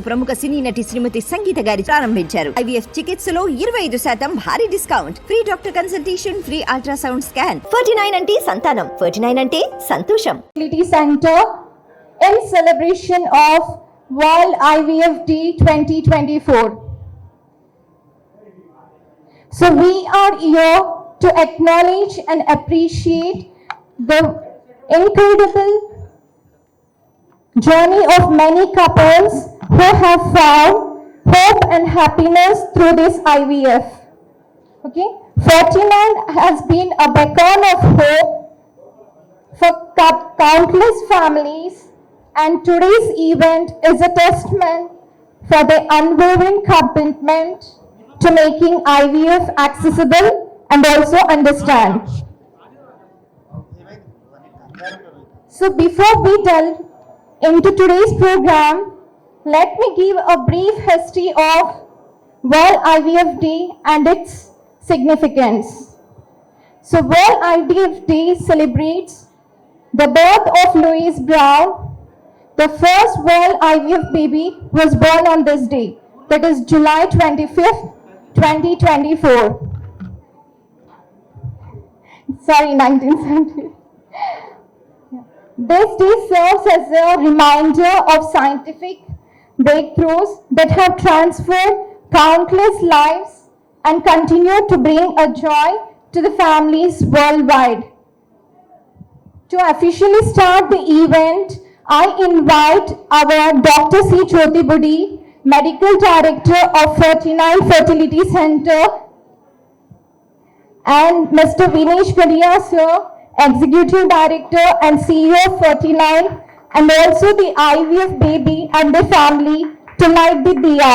ప్రముఖ సినీ నటి శ్రీమతి సంగీత గారి ప్రారంభించారు. IVF చికిత్సలో 25% భారీ discount, free doctor consultation, free ultrasound scan. 49 అంటే సంతానం, 49 అంటే సంతోషం. Center in celebration of World IVF Day 2024. So we are here to acknowledge and appreciate the incredible journey of many couples who have found hope and happiness through this IVF. Okay, 49 has been a beacon of hope for countless families, and today's event is a testament for their unwavering commitment to making IVF accessible and also understand. So before we delve into today's program, let me give a brief history of World IVF Day and its significance. So World IVF Day celebrates the birth of Louise Brown. The first World IVF baby was born on this day, that is July 25th, 2024. Sorry, 1970. This day serves as a reminder of scientific breakthroughs that have transformed countless lives and continue to bring a joy to the families worldwide. To officially start the event, I invite our Dr. C. Jyoti Budi, Medical Director of 49 Fertility Center, and Mr. Vinesh Gadia, sir, Executive Director and CEO of 49, and also the IVF baby and the family to light the diya.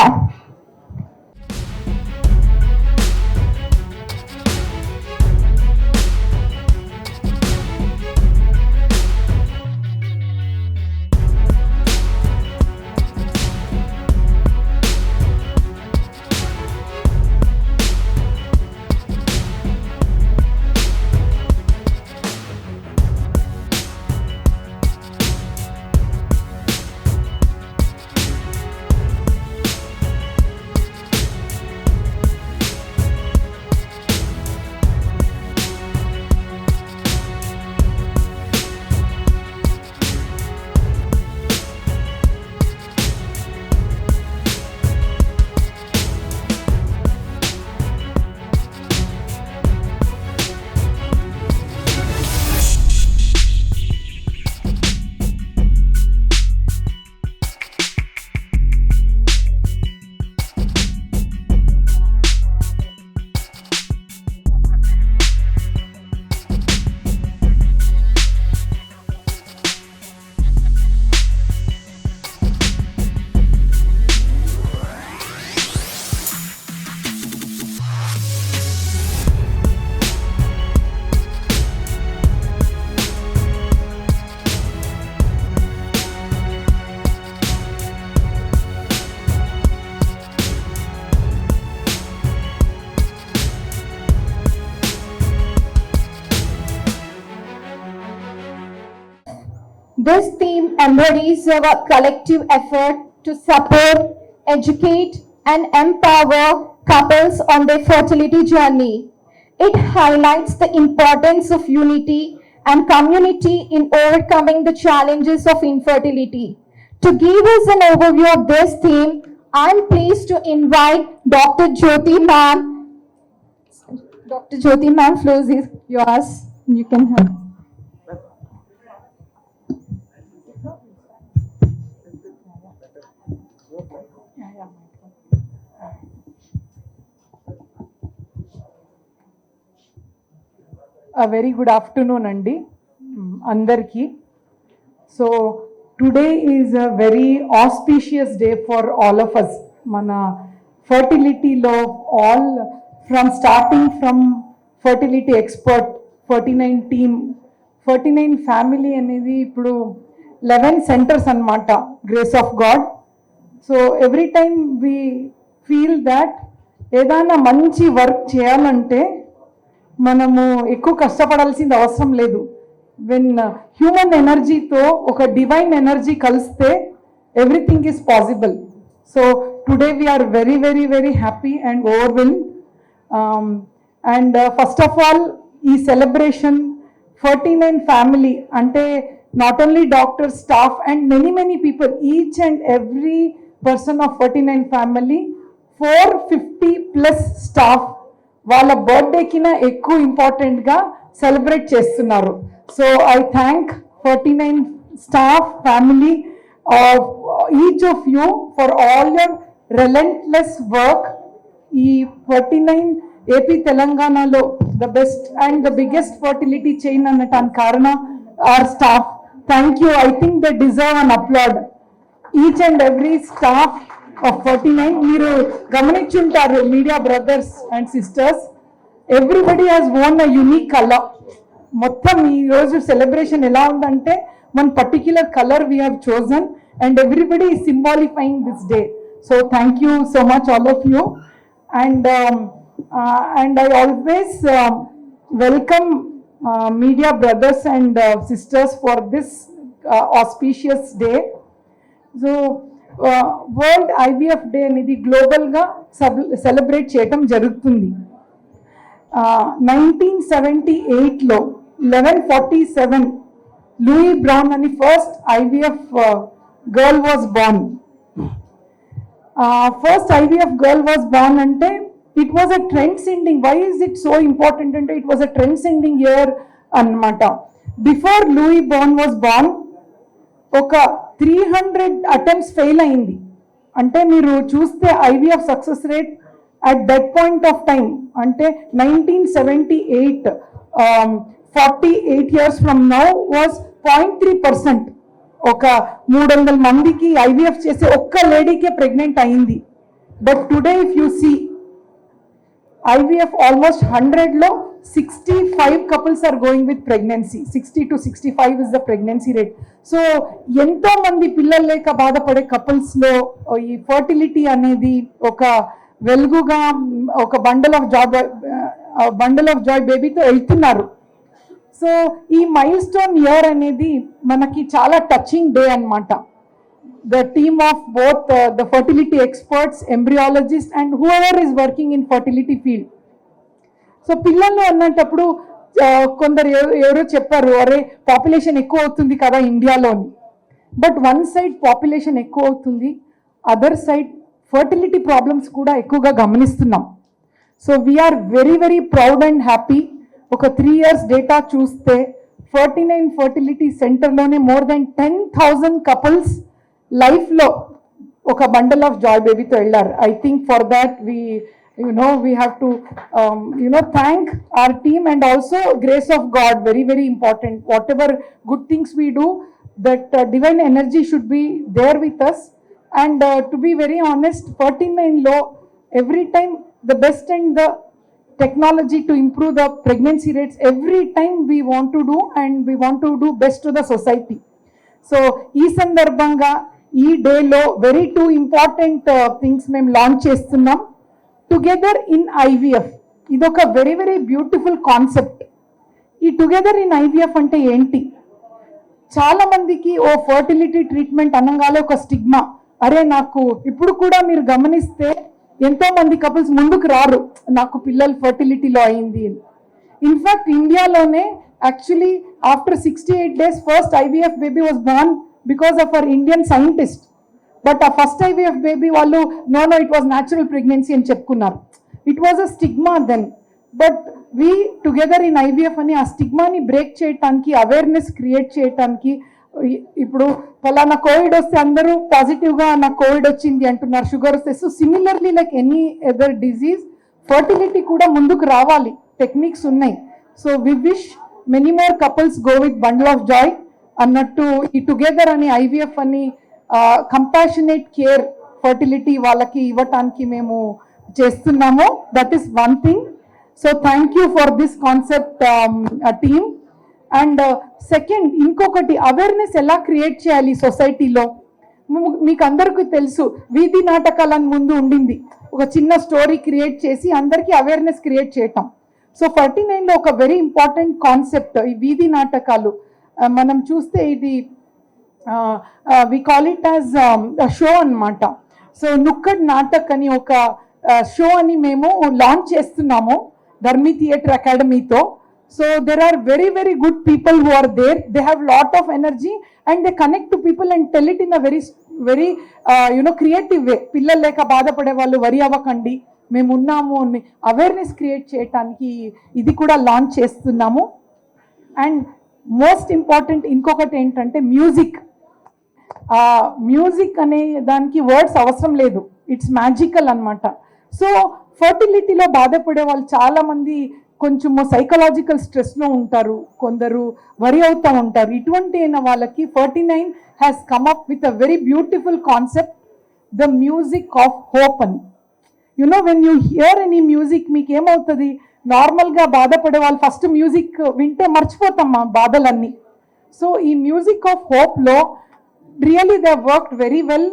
This theme embodies our collective effort to support, educate, and empower couples on their fertility journey. It highlights the importance of unity and community in overcoming the challenges of infertility. To give us an overview of this theme, I'm pleased to invite Dr. Jyoti ma'am. Dr. Jyoti ma'am, floor is yours. You can have. A very good afternoon andi andarki. So today is a very auspicious day for all of us. Mana fertility lo all from starting from fertility expert 49 team 49 family anedi ippudu 11 centers anamata, grace of God. So every time we feel that ఏదైనా మంచి work చేయాలంటే మనము ఎక్కువ కష్టపడాల్సింది అవసరం లేదు. When human ఎనర్జీతో ఒక divine energy కలిస్తే everything is possible. So today we are very, very, very happy and overwhelmed. First of all, ఈ celebration 49 family ante not only doctors, staff and many people, each and every person of 49 family, 450 plus staff వాళ్ళ బర్త్డేకిన ఎక్కువ ఇంపార్టెంట్గా celebrate చేస్తున్నారు. So I thank 49 staff family of each of you for all your relentless work. ఈ 49 AP తెలంగాణలో the best and the biggest fertility chain అనటానికి కారణం are staff. Thank you. I think they deserve an applaud, each and every staff of 49. మీరు గమనించుంటారు media brothers and sisters, everybody has own a unique colour. మొత్తం ఈరోజు celebration ఎలా ఉందంటే one particular colour we have chosen and everybody is symbolifying this day. So thank you so much all of you. And I always welcome media brothers and sisters for this auspicious day. So world IVF day అనేది గ్లోబల్గా celebrate చేయటం జరుగుతుంది. 1978లో 1147 Louise Brown అని first IVF girl was born. First IVF girl was born అంటే it was a trend sending. Why is it so important అంటే it was a trend sending year అన్నమాట. Before Louise Brown was born ఒక 300 attempts fail అయింది. అంటే మీరు చూస్తే IVF success rate at that point of time అంటే 1978, 48 years from now was 0.3%. ఒక 300 మందికి ఐవీఎఫ్ చేసే ఒక్క లేడీకే ప్రెగ్నెంట్ అయింది. But today if you see IVF almost 100లో 65 couples are going with pregnancy. 60 to 65 is the pregnancy rate. So ఎంతో మంది పిల్లలు లేక బాధపడే కపుల్స్లో ఈ ఫర్టిలిటీ అనేది ఒక వెలుగుగా, ఒక బండల్ ఆఫ్ జాయ్ బేబీతో వెళ్తున్నారు. సో ఈ మైల్ స్టోన్ ఇయర్ అనేది మనకి చాలా టచింగ్ డే అన్నమాట. The team of both the fertility experts, embryologist and whoever is working in fertility field. So పిల్లలు అన్నప్పుడు కొందరు ఎవరో చెప్పారు, అరే పాపులేషన్ ఎక్కువ అవుతుంది కదా ఇండియాలోని. బట్ వన్ సైడ్ పాపులేషన్ ఎక్కువ అవుతుంది, అదర్ సైడ్ ఫర్టిలిటీ ప్రాబ్లమ్స్ కూడా ఎక్కువగా గమనిస్తున్నాం. So we are very very proud and happy. ఒక 3 years డేటా చూస్తే 49 ఫర్టిలిటీ సెంటర్లోనే మోర్ దెన్ 10,000 కపుల్స్ లైఫ్లో ఒక బండల్ ఆఫ్ జాయ్ బేబీతో వెళ్ళారు. I think for that we have to thank our team and also grace of God, very very important. Whatever good things we do, that divine energy should be there with us. And to be very honest, 49 law every time the best and the technology to improve the pregnancy rates, every time we want to do and we want to do best to the society. So ee sandarbhanga ee day lo very two important things mem launch chestunnam together in IVF. ఇదొక very very beautiful concept. ఈ together in IVF అంటే ఏంటి? చాలా మందికి ఓ fertility treatment అనగానే ఒక stigma, అరే నాకు ఇప్పుడు కూడా మీరు గమనిస్తే ఎంతో మంది కపుల్స్ ముందుకు రారు, నాకు పిల్లలు ఫర్టిలిటీలో అయింది. ఇన్ఫాక్ట్ ఇండియాలోనే actually after 68 days first IVF baby was born because of our Indian scientist. But ఆ ఫస్ట్ ఐవీఎఫ్ బేబీ వాళ్ళు no it was natural pregnancy అని చెప్పుకున్నారు. It was a stigma then. But we together in IVF అని ఆ స్టిగ్మాని break చేయటానికి, awareness create చేయటానికి, ఇప్పుడు ఫలానా కోవిడ్ వస్తే అందరూ పాజిటివ్గా నాకు కోవిడ్ వచ్చింది అంటున్నారు, షుగర్ వస్తే. So similarly like any other disease fertility కూడా ముందుకు రావాలి, టెక్నిక్స్ ఉన్నాయి. So we wish many more couples go with bundle of joy అన్నట్టు ఈ టుగెదర్ అని ఐవీఎఫ్ అని కంపాషనేట్ కేర్ ఫర్టిలిటీ వాళ్ళకి ఇవ్వటానికి మేము చేస్తున్నాము. That is one thing. So thank you for this concept team. And second, ఇంకొకటి అవేర్నెస్ ఎలా క్రియేట్ చేయాలి సొసైటీలో. మీకు అందరికీ తెలుసు వీధి నాటకాలని ముందు ఉండింది, ఒక చిన్న స్టోరీ క్రియేట్ చేసి అందరికీ అవేర్నెస్ క్రియేట్ చేయటం. సో 49లో ఒక వెరీ ఇంపార్టెంట్ కాన్సెప్ట్ ఈ వీధి నాటకాలు. మనం చూస్తే ఇది we call it as show అన్నమాట. సో నుక్కడ్ నాటక్ అని ఒక షో అని మేము లాంచ్ చేస్తున్నాము ధర్మి థియేటర్ అకాడమీతో. So there are very very good people who are there. They have lot of energy and they connect to people and tell it in a very creative way. పిల్లలు లేక బాధపడే వాళ్ళు వరి అవ్వకండి, మేము ఉన్నాము అని అవేర్నెస్ క్రియేట్ చేయడానికి ఇది కూడా లాంచ్ చేస్తున్నాము. అండ్ మోస్ట్ ఇంపార్టెంట్ ఇంకొకటి ఏంటంటే మ్యూజిక్ అనే దానికి వర్డ్స్ అవసరం లేదు, ఇట్స్ మ్యాజికల్ అన్నమాట. సో ఫర్టిలిటీలో బాధపడే వాళ్ళు చాలా మంది కొంచెము సైకలాజికల్ స్ట్రెస్లో ఉంటారు, కొందరు వరి అవుతూ ఉంటారు. ఇటువంటి అయిన వాళ్ళకి 49 has come up with a very beautiful concept, the music of hope అని. When you hear any music మీకు ఏమవుతుంది, నార్మల్గా బాధపడే వాళ్ళు ఫస్ట్ మ్యూజిక్ వింటే మర్చిపోతాం మా బాధలన్నీ. సో ఈ మ్యూజిక్ ఆఫ్ హోప్లో really they worked very well.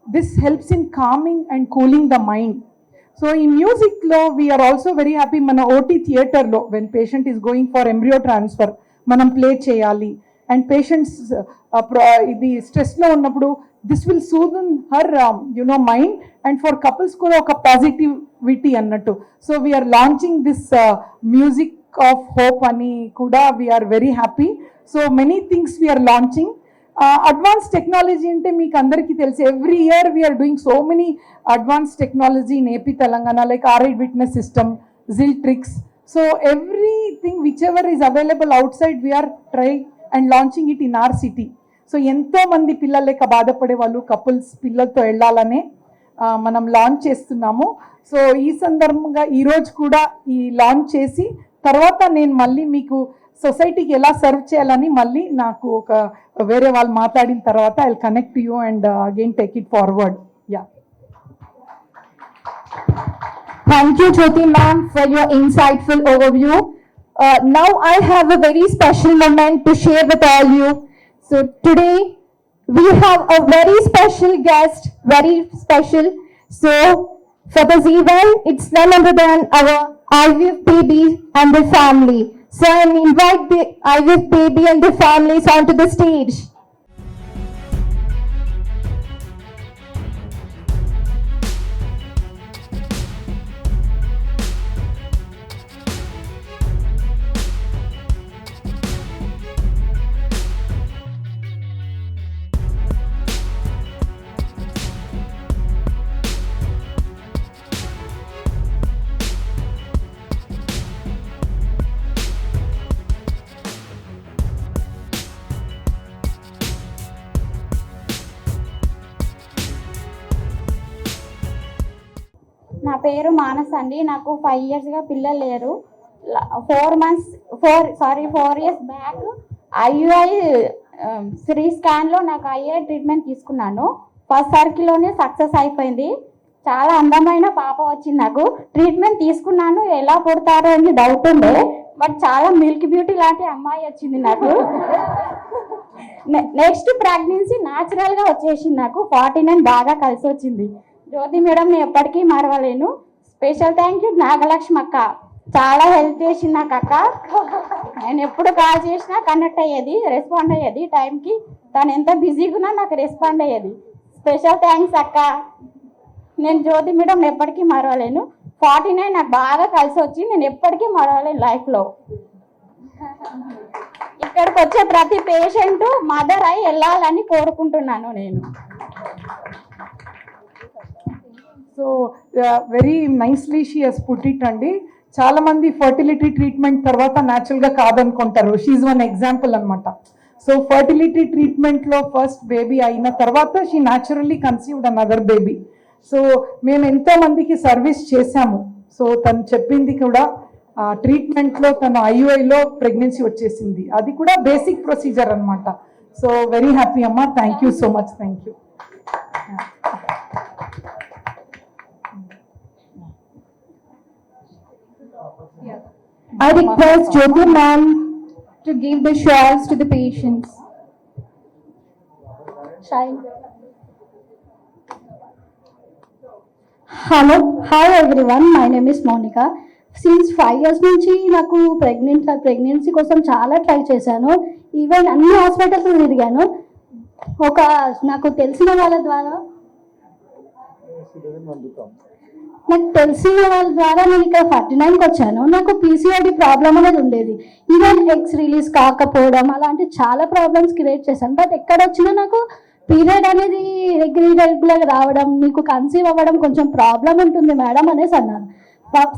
This helps in coming and cooling the mind. So ఈ మ్యూజిక్లో వీఆర్ ఆల్సో వెరీ హ్యాపీ. మన ఓటీ థియేటర్లో when patient is going for embryo transfer మనం ప్లే చేయాలి. అండ్ పేషెంట్స్ ఇది స్ట్రెస్లో ఉన్నప్పుడు this will soothen her mind. And for couples కూడా ఒక పాజిటివిటీ అన్నట్టు. So we are launching this music of hope అని కూడా we are very happy. So many things we are launching. Advance technology అంటే మీకు అందరికీ తెలుసు, every year we are doing so many advance technology in AP Telangana, like RI witness system, Ziltrix. So everything which ever is available outside we are try and launching it in our city. సో ఎంతో మంది పిల్లలు లేక బాధపడే వాళ్ళు couples పిల్లలతో వెళ్ళాలనే మనం లాంచ్ చేస్తున్నాము. సో ఈ సందర్భంగా ఈరోజు కూడా ఈ లాంచ్ చేసి తర్వాత నేను మళ్ళీ మీకు సొసైటీకి ఎలా సర్వ్ చేయాలని మళ్ళీ నాకు ఒక వేరే వాళ్ళు మాట్లాడిన తర్వాత I will connect you and again take it forward. Yeah, Thank you, Jyoti ma'am, for your insightful overview. Now I have a very special moment to share with all you. So today we have a very special guest, very special. So for this event, it's none other than our IVF baby and the family. So I invite the IVF baby and the families onto the stage. నా పేరు మానస్ అండి. నాకు 5 ఇయర్స్గా పిల్లలు లేరు. 4 years back IUI 3 స్కాన్లో నాకు IUI treatment తీసుకున్నాను. First సర్కిల్లోనే success అయిపోయింది. చాలా అందమైన పాప వచ్చింది. నాకు ట్రీట్మెంట్ తీసుకున్నాను, ఎలా పుడతారో అని డౌట్ ఉండే, బట్ చాలా మిల్క్ బ్యూటీ లాంటి అమ్మాయి వచ్చింది నాకు. నెక్స్ట్ ప్రెగ్నెన్సీ న్యాచురల్గా వచ్చేసింది. నాకు 49 బాగా కలిసి వచ్చింది. జ్యోతి మేడం నేను ఎప్పటికీ మరవలేను. స్పెషల్ థ్యాంక్ యూ నాగలక్ష్మి అక్క, చాలా హెల్ప్ చేసింది నాకు అక్క. నేను ఎప్పుడు కాల్ చేసినా కనెక్ట్ అయ్యేది, రెస్పాండ్ అయ్యేది టైంకి. తను ఎంత బిజీగా ఉన్నా నాకు రెస్పాండ్ అయ్యేది. స్పెషల్ థ్యాంక్స్ అక్క. నేను జ్యోతి మేడం ఎప్పటికీ మరవలేను. 49 నాకు బాగా కలిసి వచ్చి నేను ఎప్పటికీ మరవలేను లైఫ్లో. ఇక్కడికి వచ్చే ప్రతి పేషెంట్ మదర్ అయి వెళ్ళాలని కోరుకుంటున్నాను నేను. So very nicely she has put it అండి. చాలా మంది ఫర్టిలిటీ ట్రీట్మెంట్ తర్వాత న్యాచురల్గా కాదనుకుంటారు. షీఈ్ వన్ ఎగ్జాంపుల్ అనమాట. సో ఫర్టిలిటీ ట్రీట్మెంట్లో ఫస్ట్ బేబీ అయిన తర్వాత she naturally conceived another baby. So మేము ఎంతో మందికి సర్వీస్ చేశాము. సో తను చెప్పింది కూడా ట్రీట్మెంట్లో తను IUIలో ప్రెగ్నెన్సీ వచ్చేసింది. అది కూడా బేసిక్ ప్రొసీజర్ అనమాట. సో వెరీ హ్యాపీ అమ్మా, thank you so much. Thank you. I request Jyoti ma'am to give the shawls to the patients. Hello, hi everyone. My name is Monica. Since 5 years నుంచి నాకు pregnancy కోసం చాలా try చేశాను. Even అన్ని hospitals తిరిగాను. నాకు తెలిసిన వాళ్ళ ద్వారా నాకు తెలిసిన వాళ్ళ ద్వారా నేను ఇక్కడ 49కి వచ్చాను. నాకు పీసీఓడి ప్రాబ్లం అనేది ఉండేది. ఈవెన్ ఎగ్స్ రిలీజ్ కాకపోవడం అలాంటి చాలా ప్రాబ్లమ్స్ క్రియేట్ చేశాను. బట్ ఎక్కడ వచ్చినా నాకు పీరియడ్ అనేది రెగ్యులర్గా రావడం, నీకు కన్సీవ్ అవ్వడం కొంచెం ప్రాబ్లం ఉంటుంది మేడం అనేసి అన్నారు.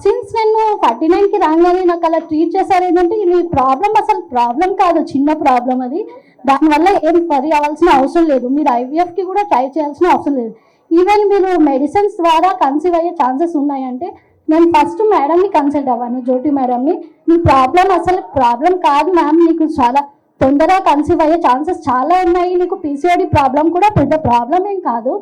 సిన్స్ నేను 49కి రాగానే నాకు అలా ట్రీట్ చేశారు. ఏంటంటే ఇది ప్రాబ్లం అసలు ప్రాబ్లం కాదు, చిన్న ప్రాబ్లం అది. దానివల్ల ఏం వరి అవ్వాల్సిన అవసరం లేదు. మీరు ఐవీఎఫ్కి కూడా ట్రై చేయాల్సిన అవసరం లేదు. ఈవెన్ మీరు మెడిసిన్స్ ద్వారా కన్సీవ్ అయ్యే ఛాన్సెస్ ఉన్నాయంటే నేను ఫస్ట్ మేడంని కన్సల్ట్ అవ్వాను, జ్యోతి మేడంని. నీ ప్రాబ్లం అసలు ప్రాబ్లం కాదు మ్యామ్, నీకు చాలా తొందరగా కన్సీవ్ అయ్యే ఛాన్సెస్ చాలా ఉన్నాయి, నీకు పీసీఓడి ప్రాబ్లం కూడా పెద్ద ప్రాబ్లం ఏం కాదు,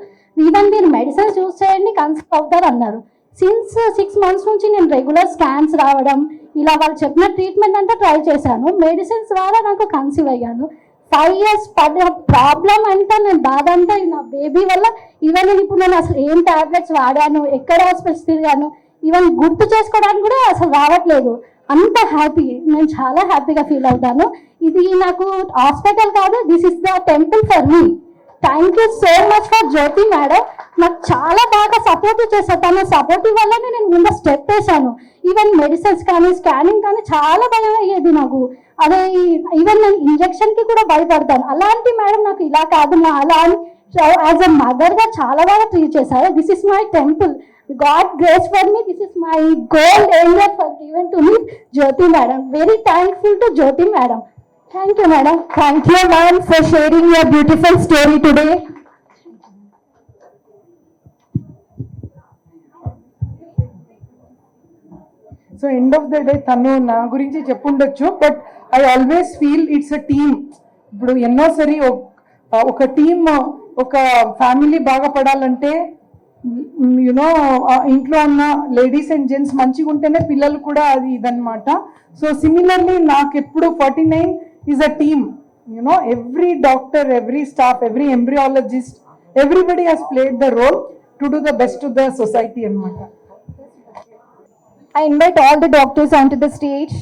ఈవెన్ మీరు మెడిసిన్స్ యూజ్ చేయండి కన్సీవ్ అవుతారు అన్నారు. సిన్స్ 6 months నుంచి నేను రెగ్యులర్ స్కాన్స్ రావడం, ఇలా వాళ్ళు చెప్పిన ట్రీట్మెంట్ అంతా ట్రై చేశాను. మెడిసిన్స్ ద్వారా నాకు కన్సీవ్ అయ్యాను. 5 years పడిన ప్రాబ్లం అంతా నేను బాధ అంతా నా బేబీ వల్ల. ఈవెన్ నేను ఇప్పుడు నేను అసలు ఏం టాబ్లెట్స్ వాడాను, ఎక్కడ హాస్పిటల్స్ తిరిగాను, ఈవెన్ గుర్తు చేసుకోవడానికి కూడా అసలు రావట్లేదు. అంత హ్యాపీ, నేను చాలా హ్యాపీగా ఫీల్ అవుతాను. ఇది నాకు హాస్పిటల్ కాదు, this is the temple for me. Thank you so much for Jyoti madam. నాకు చాలా బాగా సపోర్ట్ చేశాను. తన సపోర్ట్ వల్లనే నేను ముందు స్టెప్ వేసాను. ఈవెన్ మెడిసిన్స్ కానీ స్కానింగ్ కానీ చాలా భయం అయ్యేది నాకు. అదే ఈవెన్ నేను ఇంజక్షన్కి కూడా భయపడతాను. అలాంటి మేడం నాకు ఇలా కాదు, నా అలా యాజ్ అ మదర్గా చాలా బాగా ట్రీట్ చేశారు. This is my temple, god grace for me, this is my gold angel for given to me Jyoti madam. Very thankful to Jyoti madam. Thank you, madam. Thank you, ma'am, for sharing your beautiful story today. So end of the day తను నా గురించి చెప్పుండొచ్చు, but I always feel it's a team. ఇప్పుడు ఎన్నోసారి ఒక team, ఒక family బాగుపడాలంటే you know ఇంట్లో ఉన్న లేడీస్ అండ్ జెంట్స్ మంచిగా ఉంటేనే పిల్లలు కూడా అది ఇదన్నమాట. సో సిమిలర్లీ నాకు ఎప్పుడు 49 is a team. You know, every doctor, every staff, every embryologist, everybody has played the role to do the best to the society anamata. I invite all the doctors onto the stage.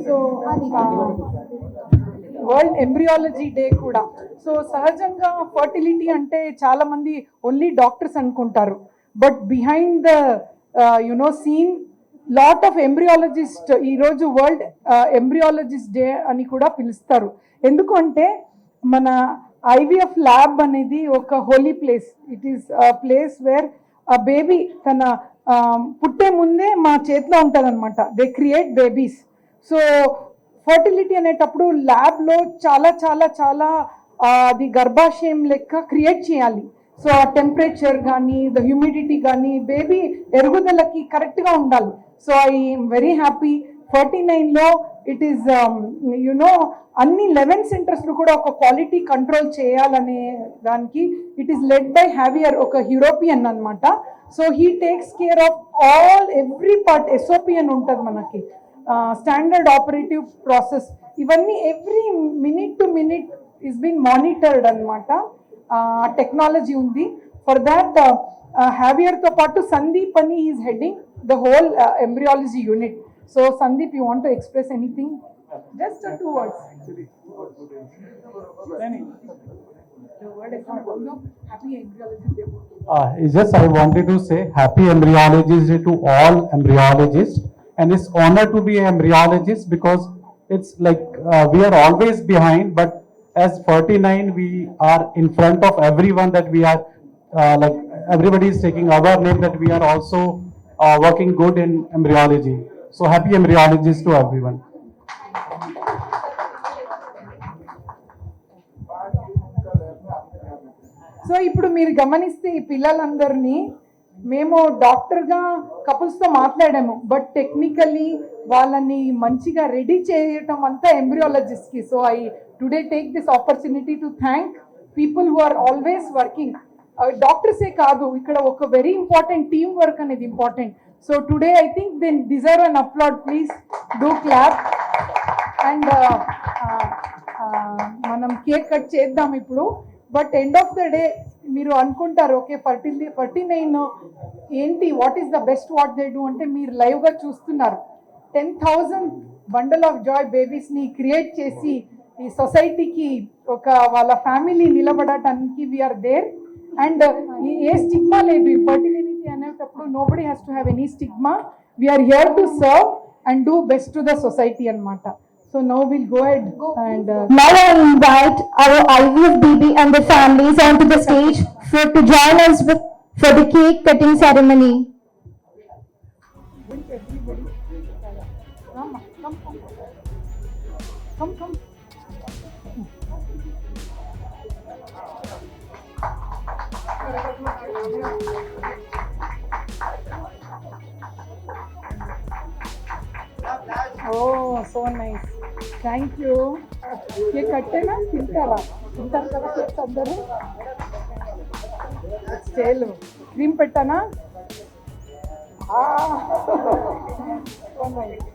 So world embryology day కూడా. So సహజంగా fertility అంటే చాలా మంది only doctors అనుకుంటారు, but behind the you know seen lot of embryologist ఈరోజు world embryologist day అని కూడా పిలుస్తారు. ఎందుకంటే మన ఐవీఎఫ్ ల్యాబ్ అనేది ఒక holy place. It is place where ఆ బేబీ తన పుట్టే ముందే మా చేతిలో ఉంటుంది అనమాట. They create babies. So fertility అనేటప్పుడు ల్యాబ్లో చాలా చాలా చాలా అది గర్భాశయం లెక్క క్రియేట్ చేయాలి. సో ఆ టెంపరేచర్ కానీ ద హ్యూమిడిటీ కానీ బేబీ ఎరుగుదలకి కరెక్ట్గా ఉండాలి. సో ఐఎమ్ వెరీ హ్యాపీ 49లో ఇట్ ఈస్ అన్ని 11 సెంటర్స్లో కూడా ఒక క్వాలిటీ కంట్రోల్ చేయాలనే దానికి it is led by Javier, ఒక యూరోపియన్ అనమాట. So he takes care of every part. SOP అని ఉంటుంది మనకి, స్టాండర్డ్ ఆపరేటివ్ ప్రాసెస్. ఇవన్నీ every minute to minute is been monitored అనమాట. టెక్నాలజీ ఉంది. ఫర్ దాట్ హ్యావియర్తో పాటు సందీప్ అని is heading the whole embryology unit. So Sandeep, you want to express anything? Just 2 words. The word is not no happy embryology day. It's just I wanted to say happy embryology day to all embryologists, and it's honor to be an embryologist because it's like we are always behind, but as 49 we are in front of everyone, that we are like everybody is taking our name, that we are also working good in embryology. So happy embryologists to everyone. So ఇప్పుడు మీరు గమనిస్తే ఈ పిల్లలందరినీ మేము డాక్టర్గా కపుల్స్తో మాట్లాడాము, but technically వాళ్ళని మంచిగా రెడీ చేయటం అంతా ఎంబ్రియాలజిస్ట్కి. So I today take this opportunity to thank people who are always working. డాక్టర్సే కాదు, ఇక్కడ ఒక వెరీ ఇంపార్టెంట్ టీమ్ వర్క్ అనేది important. So today I think they deserve an applaud. Please do clap. And మనం cake cut చేద్దాం ఇప్పుడు. But end of the day మీరు అనుకుంటారు ఓకే 49 ఏంటి, what is the best what they do అంటే మీరు లైవ్గా చూస్తున్నారు. 10,000 బండల్ ఆఫ్ జాయ్ బేబీస్ని క్రియేట్ చేసి ఈ సొసైటీకి ఒక వాళ్ళ ఫ్యామిలీ నిలబడటానికి వీఆర్ దేర్. అండ్ ఏ స్టిగ్మా లేదు ఈ ఫర్టిలిటీ అనేటప్పుడు. Nobody has to have any stigma. We are here to serve and do best to the society అనమాట. So now will go ahead and Now I invite our IVF baby and the families onto the stage to join us for the cake cutting ceremony. come. Oh, so nice. Thank you. ये कट्टेना తింటారు కదా cakes అందరూ. Style cream పెట్టానా? So nice.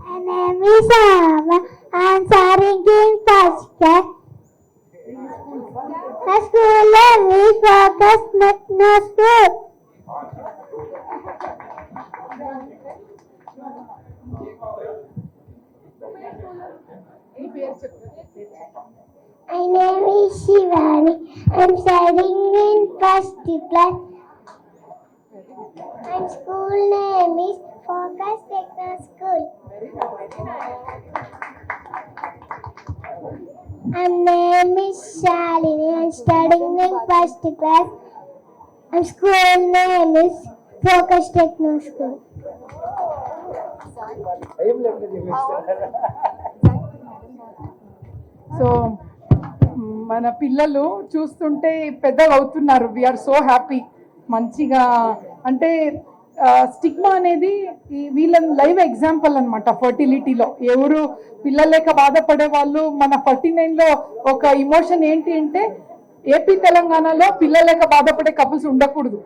My name is Ava. I'm studying in first class. My school name is Focus Techno School. My name is Shivani. I'm studying in first class. My school name is Focus Techno School. My name is Shalini. I'm studying in first class. My school name is Focus Techno School. So మన పిల్లలు చూస్తుంటే పెద్దగా అవుతున్నారు. We are so happy. మంచిగా అంటే stigma అనేది వీళ్ళ live example అనమాట ఫర్టిలిటీలో. ఎవరు పిల్లలు లేక బాధపడే వాళ్ళు మన 49లో ఒక ఇమోషన్ ఏంటి అంటే ఏపీ తెలంగాణలో పిల్లలు లేక బాధపడే కపుల్స్ ఉండకూడదు,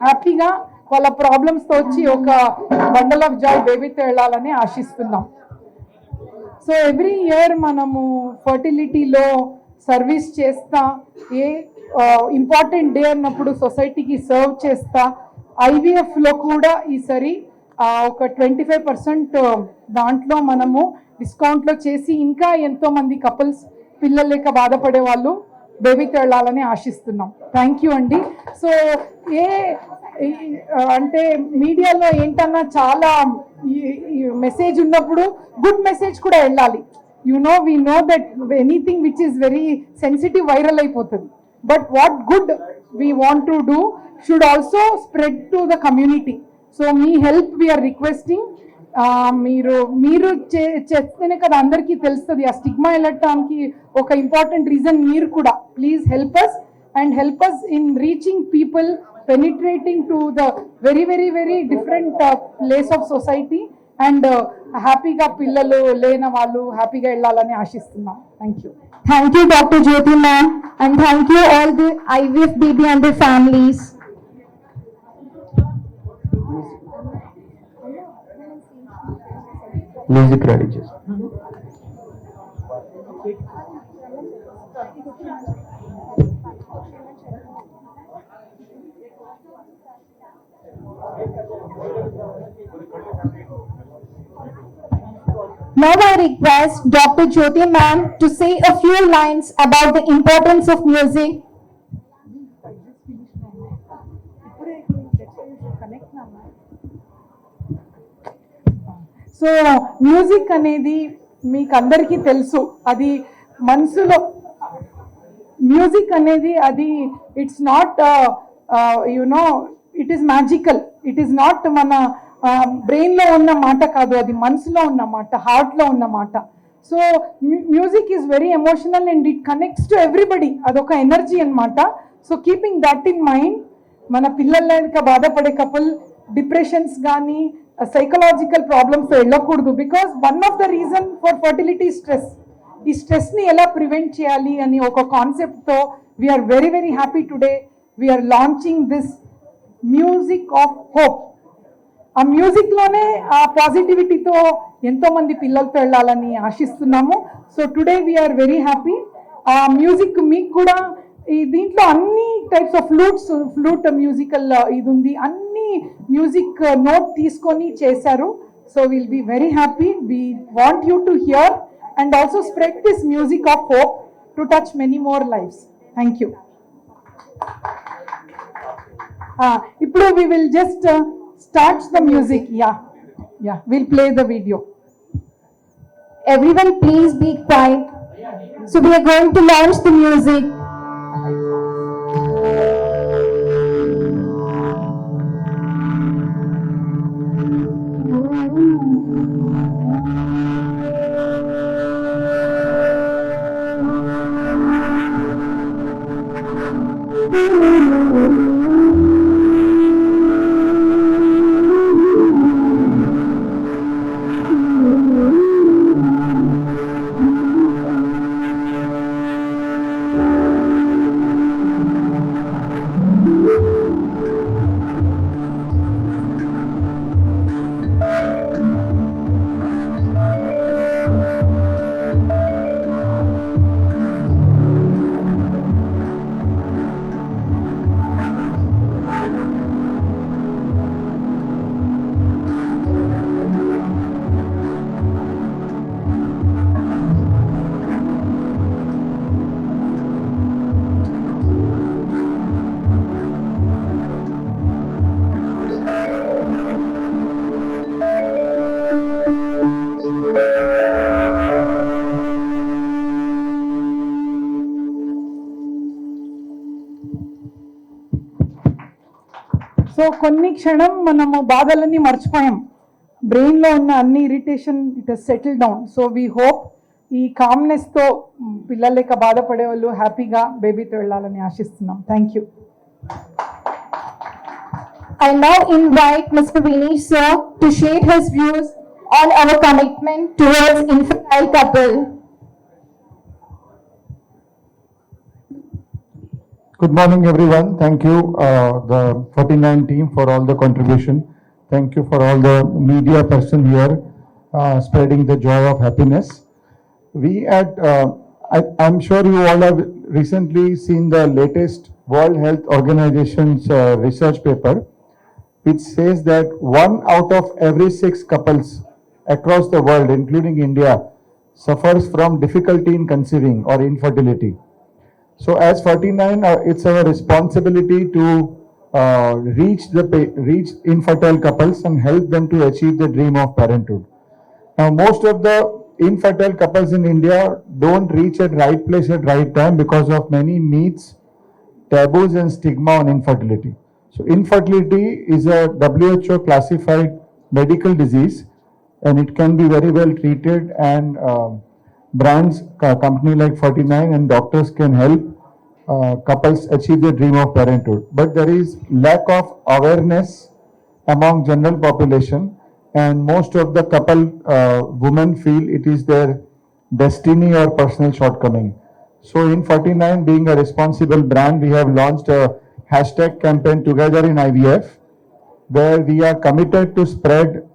హ్యాపీగా వాళ్ళ ప్రాబ్లమ్స్తో వచ్చి ఒక బండల్ ఆఫ్ జాయ్ బేబీతో వెళ్ళాలని ఆశిస్తున్నాం. సో ఎవ్రీ ఇయర్ మనము ఫర్టిలిటీలో సర్వీస్ చేస్తా, ఏ ఇంపార్టెంట్ డే అన్నప్పుడు సొసైటీకి సర్వ్ చేస్తా. ఐవీఎఫ్లో కూడా ఈసారి ఒక 25% దాంట్లో మనము డిస్కౌంట్లో చేసి ఇంకా ఎంతో మంది కపుల్స్ పిల్లలు లేక బాధపడే వాళ్ళు బేబీతో వెళ్ళాలని ఆశిస్తున్నాం. థ్యాంక్ యూ అండి. సో అంటే మీడియాలో ఏంటన్నా చాలా మెసేజ్ ఉన్నప్పుడు గుడ్ మెసేజ్ కూడా వెళ్ళాలి. we know that anything which is very sensitive viral అయిపోతుంది, but what good we want to do should also spread to the community. So me help we are requesting. మీరు చేస్తేనే కదా అందరికీ తెలుస్తుంది. ఆ స్టిగ్మా వెళ్ళటానికి ఒక ఇంపార్టెంట్ రీజన్ మీరు కూడా. Please help us and help us in reaching people, penetrating to the very very very different place of society and హ్యాపీగా పిల్లలు లేని వాళ్ళు హ్యాపీగా వెళ్ళాలని ఆశిస్తున్నాం. Thank you. Thank you, Dr. Jyoti ma'am, and thank you all the IVF baby and their families. Music ready చేసి Now I request Dr. Jyoti ma'am to say a few lines about the importance of music. So music అనేది మీకు అందరికీ తెలుసు, అది మనసులో music అనేది అది it's not it is magical. It is not మన బ్రెయిన్లో ఉన్న మాట కాదు, అది మనసులో ఉన్న మాట, హార్ట్లో ఉన్న మాట. So music is very emotional and it connects to everybody. అదొక ఎనర్జీ అనమాట. So keeping that in mind, మన పిల్లలకి బాధపడే కపుల్ డిప్రెషన్స్ కానీ సైకలాజికల్ ప్రాబ్లమ్స్ వెళ్ళకూడదు. Because one of the reason for fertility stress. ఈ స్ట్రెస్ని ఎలా ప్రివెంట్ చేయాలి అని ఒక కాన్సెప్ట్తో we are very very happy today we are launching this music of hope. ఆ మ్యూజిక్లోనే ఆ పాజిటివిటీతో ఎంతో మంది పిల్లలతో వెళ్ళాలని ఆశిస్తున్నాము. So today we are very happy. ఆ మ్యూజిక్ మీకు కూడా దీంట్లో అన్ని టైప్స్ ఆఫ్ ఫ్లూట్ మ్యూజికల్ ఇది ఉంది, అన్ని మ్యూజిక్ నోట్ తీసుకొని చేశారు. So will be very happy. We want you to hear and also spread this music of hope to touch many more lifes. Thank you. ఇప్పుడు we will just start the music. Yeah, we'll play the video. Everyone please be quiet. So we are going to launch the music. So కొన్ని క్షణం మనము బాధలన్నీ మర్చిపోయాం, బ్రెయిన్లో ఉన్న అన్ని irritation it has settle down. So we hope ఈ కామ్నెస్తో పిల్లలు లేక బాధపడే వాళ్ళు హ్యాపీగా బేబీతో వెళ్ళాలని ఆశిస్తున్నాం. Thank you. I now invite Mr. Vinesh sir to share his views on our commitment towards infertile couple. Good morning, everyone. Thank you, the 49 team, for all the contribution. Thank you for all the media person here, spreading the joy of happiness. I'm sure you all have recently seen the latest World Health Organization's research paper, which says that 1 out of every 6 couples across the world, including India, suffers from difficulty in conceiving or infertility. So as 49, it's our responsibility to reach infertile couples and help them to achieve the dream of parenthood. Now, most of the infertile couples in India don't reach at right place at right time because of many myths, taboos and stigma on infertility. So infertility is a WHO classified medical disease, and it can be very well treated, and brands, company like 49 and doctors can help couples achieve the dream of parenthood. But there is lack of awareness among general population, and most of the couple women feel it is their destiny or personal shortcoming. So in 49, being a responsible brand, we have launched a hashtag campaign Together in IVF, where we are committed to spread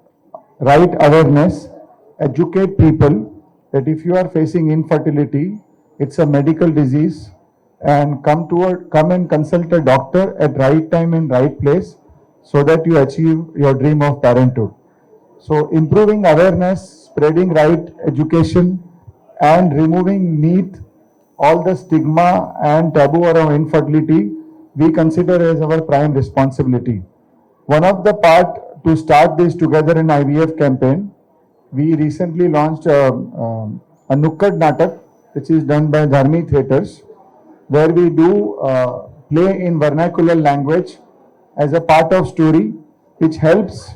right awareness, educate people that if you are facing infertility, it's a medical disease, and come and consult a doctor at right time and right place so that you achieve your dream of parenthood. So improving awareness, spreading right education and removing myth, all the stigma and taboo around infertility, we consider as our prime responsibility. One of the part to start this Together in IVF campaign, we recently launched a Nukkad Natak, which is done by Dharmi Theatres, where we do play in vernacular language as a part of story, which helps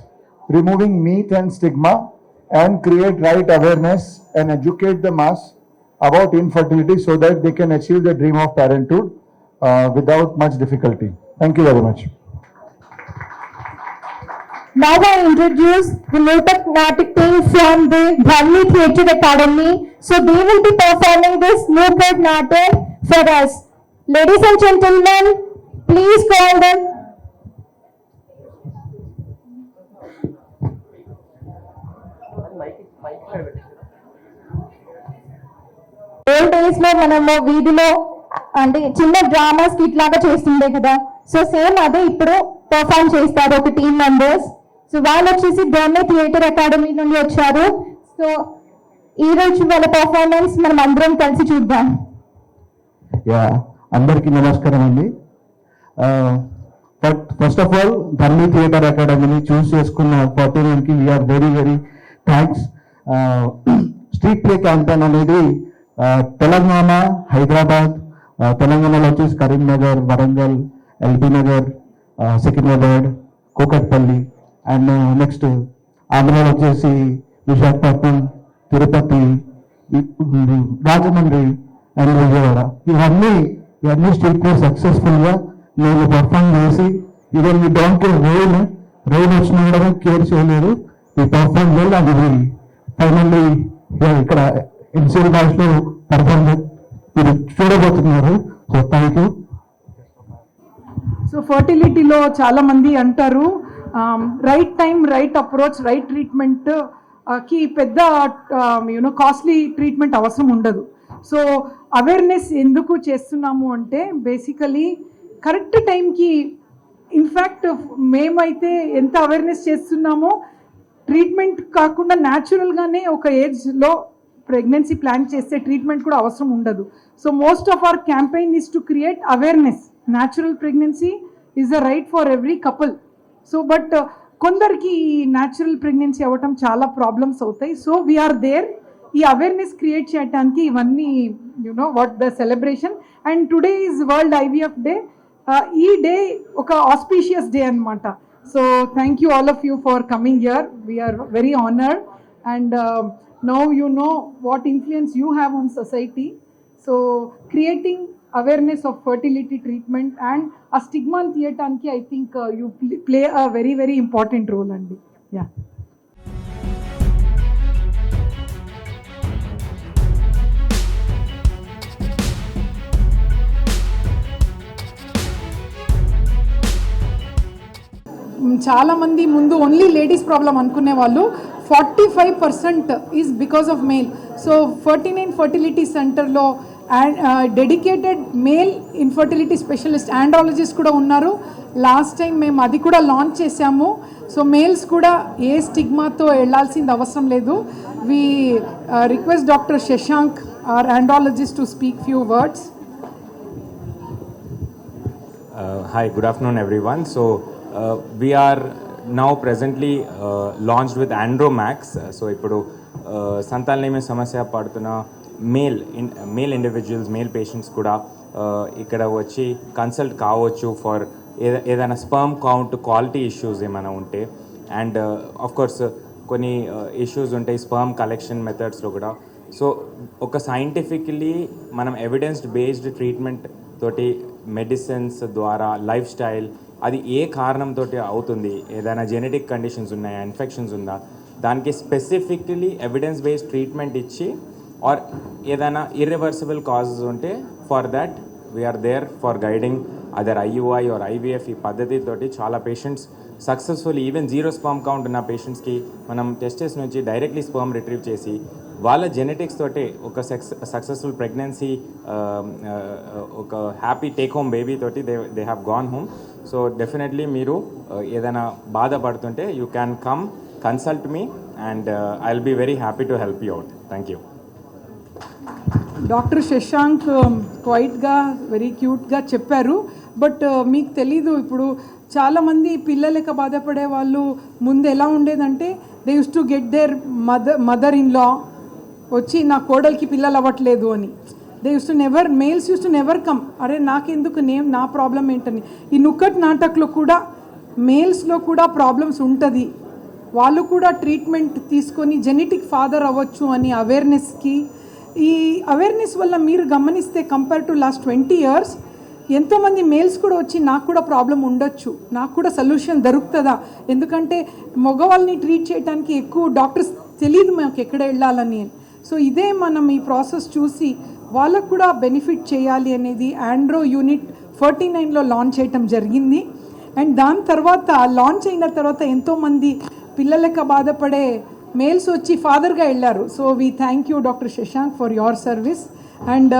removing myth and stigma and create right awareness and educate the mass about infertility so that they can achieve the dream of parenthood without much difficulty. Thank you very much. Now I introduce the Nutak Natak team from the Dharmi Theatre Academy. So they will be performing this Nutak Natak for us. Ladies and gentlemen, please call them. Old days లో మనము వీధిలో అంటే చిన్న drama skit లాగా చేస్తుండే కదా, so same అదే ఇప్పుడు పర్ఫార్మ్ చేస్తారు ఒక టీమ్ మెంబర్స్. సో వాళ్ళు వచ్చేసి డ్రామా థియేటర్ అకాడమీ నుండి వచ్చారు. సో ఈ రోజు వాళ్ళ పర్ఫార్మెన్స్ మనం అందరం కలిసి చూద్దాం. అందరికీ నమస్కారం అండి. First of all Dharmi theatre అకాడమీని చూస్ చేసుకున్న 49కి we are very very thanks. Street play campaign అనేది తెలంగాణ, హైదరాబాద్, తెలంగాణలో వచ్చేసి కరీంనగర్, వరంగల్, ఎల్బీ నగర్, సికింద్రాబాద్, కూకట్పల్లి, అండ్ నెక్స్ట్ ఆంధ్రలో వచ్చేసి విశాఖపట్నం, తిరుపతి, రాజమండ్రి అండ్ విజయవాడ. ఇవన్నీ స్ట్రీట్ ప్లే సక్సెస్ఫుల్ గా నేను పర్ఫార్మ్ చేసి, ఈవెన్ మీ డోంట్ రెయిన్ వచ్చినా కూడా కేర్ చేయలేదు. ఈ పర్ఫార్మ్ చేయాలి, అది ఫైనల్లీ ఇక్కడ ఎన్సీఎల్ బ్యాచ్ లో పర్ఫార్మ్ మీరు చూడబోతున్నారు. So thank you. సో ఫర్టిలిటీలో చాలా మంది అంటారు right time, right approach, right treatment కి పెద్ద కాస్ట్లీ ట్రీట్మెంట్ అవసరం ఉండదు. సో అవేర్నెస్ ఎందుకు చేస్తున్నాము అంటే బేసికలీ కరెక్ట్ టైంకి, ఇన్ఫ్యాక్ట్ మేమైతే ఎంత అవేర్నెస్ చేస్తున్నామో ట్రీట్మెంట్ కాకుండా న్యాచురల్గానే ఒక ఏజ్లో ప్రెగ్నెన్సీ ప్లాన్ చేస్తే ట్రీట్మెంట్ కూడా అవసరం ఉండదు. So most of our campaign is to create awareness. Natural pregnancy is the right for every couple. So but కొందరికి ఈ న్యాచురల్ ప్రెగ్నెన్సీ అవ్వటం చాలా ప్రాబ్లమ్స్ అవుతాయి. సో వీఆర్ దేర్ ఈ అవేర్నెస్ క్రియేట్ చేయడానికి ఇవన్నీ what the celebration. And today is world IVF day. ఈ day ఒక ఆస్పీషియస్ డే అనమాట. So thank you all of you for coming here. We are very honoured and now you know what influence you have on society. So creating awareness of fertility treatment and ఆ స్టిగ్మాని తీయటానికి I think you play a very very important role అండి. Yeah. చాలామంది ముందు only ladies problem అనుకునే వాళ్ళు 45% is because of male. So 49 fertility సెంటర్లో dedicated male infertility specialist andrologist కూడా ఉన్నారు. లాస్ట్ టైం మేము అది కూడా లాంచ్ చేశాము. సో మేల్స్ కూడా ఏ స్టిగ్మాతో వెళ్లాల్సింది అవసరం లేదు. We request doctor Shashank or andrologist to speak few words. Hi, good afternoon everyone. So we are now presently launched with Andromax. So ఇప్పుడు సంతానలేమి సమస్య పడుతున్న మేల్ ఇండివిజువల్స్, మేల్ పేషెంట్స్ కూడా ఇక్కడ వచ్చి కన్సల్ట్ కావచ్చు ఫర్ ఏదైనా స్పర్మ్ కౌంట్ క్వాలిటీ ఇష్యూస్ ఏమైనా ఉంటే. అండ్ ఆఫ్ కోర్స్ కొన్ని ఇష్యూస్ ఉంటాయి స్పర్మ్ కలెక్షన్ మెథడ్స్లో కూడా. సో ఒక సైంటిఫికలీ మనం ఎవిడెన్స్ బేస్డ్ ట్రీట్మెంట్ తోటి మెడిసిన్స్ ద్వారా లైఫ్ స్టైల్ అది ఏ కారణంతో అవుతుంది, ఏదైనా జెనెటిక్ కండిషన్స్ ఉన్నాయా, ఇన్ఫెక్షన్స్ ఉందా, దానికి స్పెసిఫికలీ ఎవిడెన్స్ బేస్డ్ ట్రీట్మెంట్ ఇచ్చి ఆర్ ఏదైనా ఇర్రివర్సిబుల్ కాజెస్ ఉంటే for that we are there for guiding other IUI or IVF. ఈ పద్ధతితోటి చాలా patients successful, even zero sperm count ఉన్న పేషెంట్స్కి మనం టెస్టెస్ నుంచి డైరెక్ట్లీ స్పర్మ్ రిట్రీవ్ చేసి వాళ్ళ జెనెటిక్స్ తోటి ఒక సక్సెస్ఫుల్ ప్రెగ్నెన్సీ, ఒక హ్యాపీ టేక్ హోమ్ బేబీ తోటి they have gone home. So definitely మీరు ఏదైనా బాధపడుతుంటే you can come consult me and I will be very happy to help you out. Thank you. Doctor Shashank క్వైట్గా very క్యూట్గా చెప్పారు. But మీకు తెలీదు, ఇప్పుడు చాలామంది పిల్లలక బాధపడే వాళ్ళు ముందు ఎలా ఉండేదంటే they use to get there mother in law వచ్చి నా కోడలికి పిల్లలు అవ్వట్లేదు అని. They use to never, males use to never come, అరే నాకెందుకు, నా ప్రాబ్లం ఏంటని. ఈ నుక్కట్ నాటక్లో కూడా మేల్స్లో కూడా ప్రాబ్లమ్స్ ఉంటుంది, వాళ్ళు కూడా ట్రీట్మెంట్ తీసుకొని జెనెటిక్ ఫాదర్ అవ్వచ్చు అని అవేర్నెస్కి. ఈ అవేర్నెస్ వల్ల మీరు గమనిస్తే కంపేర్ టు లాస్ట్ 20 years ఎంతోమంది మేల్స్ కూడా వచ్చి నాకు కూడా ప్రాబ్లం ఉండొచ్చు, నాకు కూడా సొల్యూషన్ దొరుకుతుందా, ఎందుకంటే మగవాళ్ళని ట్రీట్ చేయడానికి ఎక్కువ డాక్టర్స్ తెలియదు మాకు ఎక్కడ వెళ్ళాలని. సో ఇదే మనం ఈ ప్రాసెస్ చూసి వాళ్ళకు కూడా బెనిఫిట్ చేయాలి అనేది ఆండ్రో యూనిట్ 49లో లాంచ్ చేయటం జరిగింది. అండ్ దాని తర్వాత లాంచ్ అయిన తర్వాత ఎంతోమంది పిల్లలక బాధపడే మేల్స్ వచ్చి ఫాదర్గా వెళ్ళారు. So we thank you doctor Shashank for your service and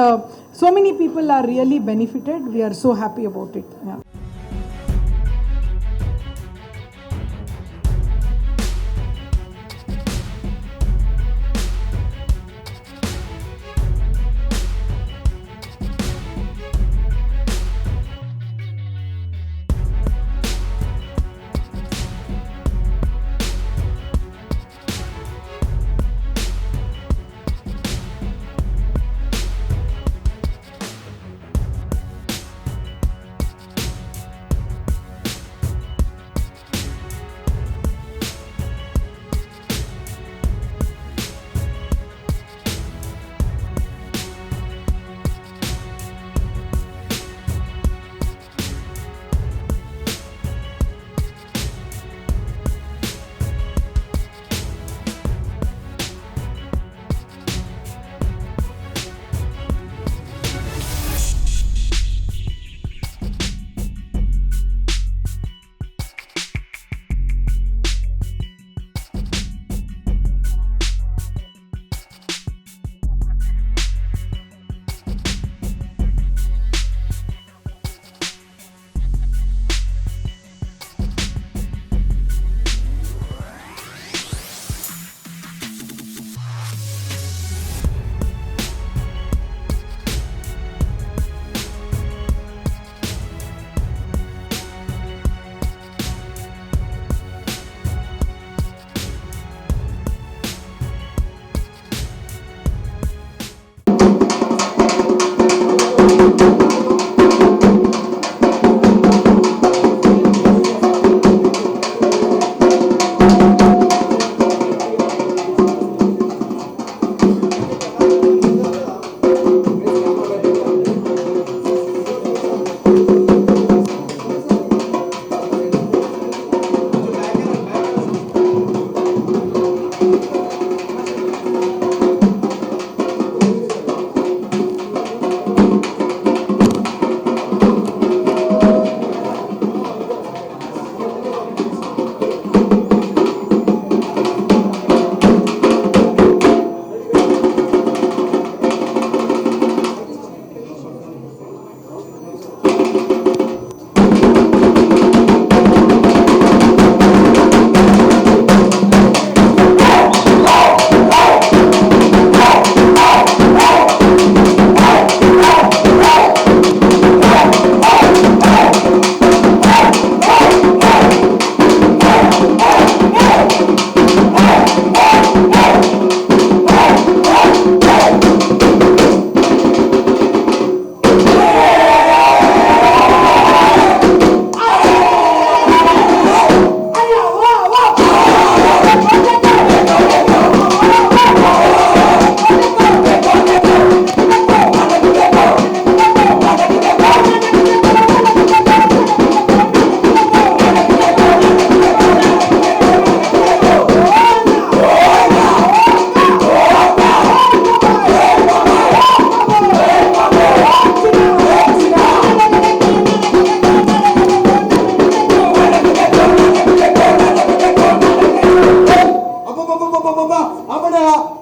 so many people are really benefited. We are so happy about it. Yeah.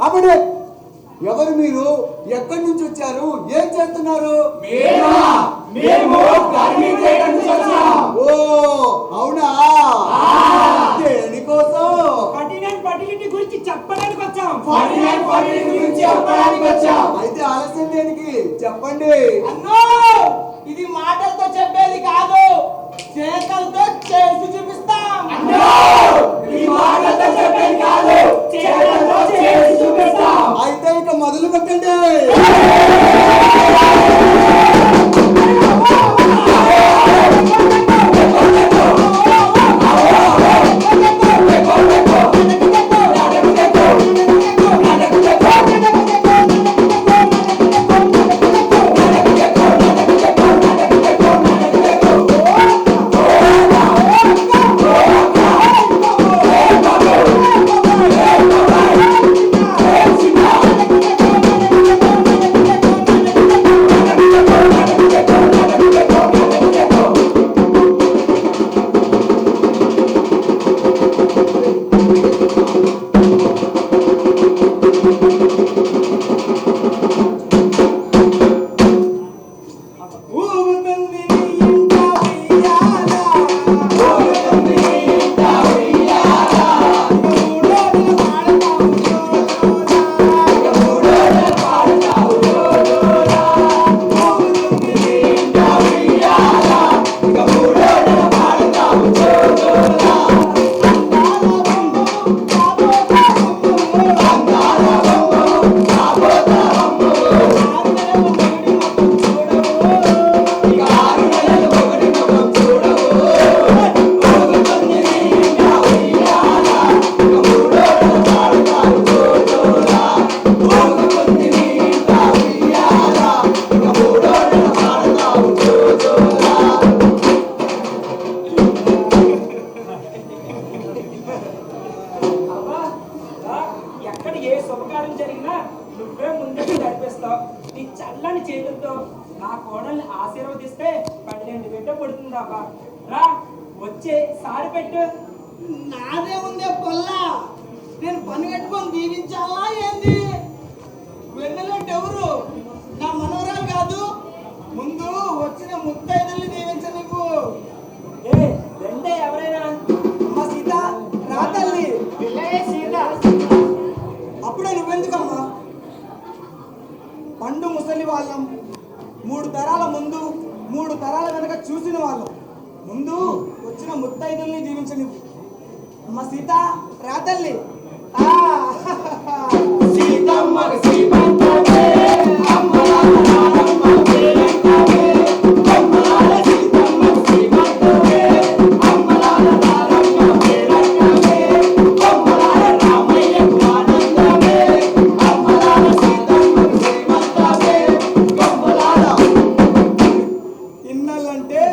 అప్పుడే ఎవరు మీరు? ఎక్కడి నుంచి వచ్చారు? ఏం చేస్తున్నారు? ఓ అవునా? దేనికోసం? ఫర్టిలిటీ గురించి చెప్పడానికి వచ్చాం. అయితే ఆలస్యం దేనికి? చెప్పండి. అన్నో, ఇది మాటలతో చెప్పేది కాదు, చేతలతో చేసి చూపిస్తాం. అయితే ఇక మొదలు పెట్టండి. ఎక్కడ ఏ శుభకార్యం జరిగినా నువ్వే ముందుకు నడిపిస్తావు. నీ చల్లని చేతులతో నా కోడల్ని ఆశీర్వదిస్తే 12 బిడ్డ పడుతుందాబా. రా వచ్చే సారి పెట్టు. నాదే ఉందే పొల్లా, నేను పని కట్టుకొని దీవించాలా ఏంది? వెన్నెలంటే ఎవరు? నా మనవరాలు కాదు, ముందు వచ్చిన ముత్తైదుల్ని దీవించ నువ్వు. రెండే ఎవరైనా? అమ్మ సీత, రా తల్లి. సీత, అప్పుడే నువ్వెందుకమ్మా? పండు ముసలి వాళ్ళం, 3 తరాల ముందు 3 తరాల వెనక చూసిన వాళ్ళం. ముందు వచ్చిన ముత్తైదుల్ని దీవించని. అమ్మ సీత, రా తల్లి. ఇన్నాళ్ళంటే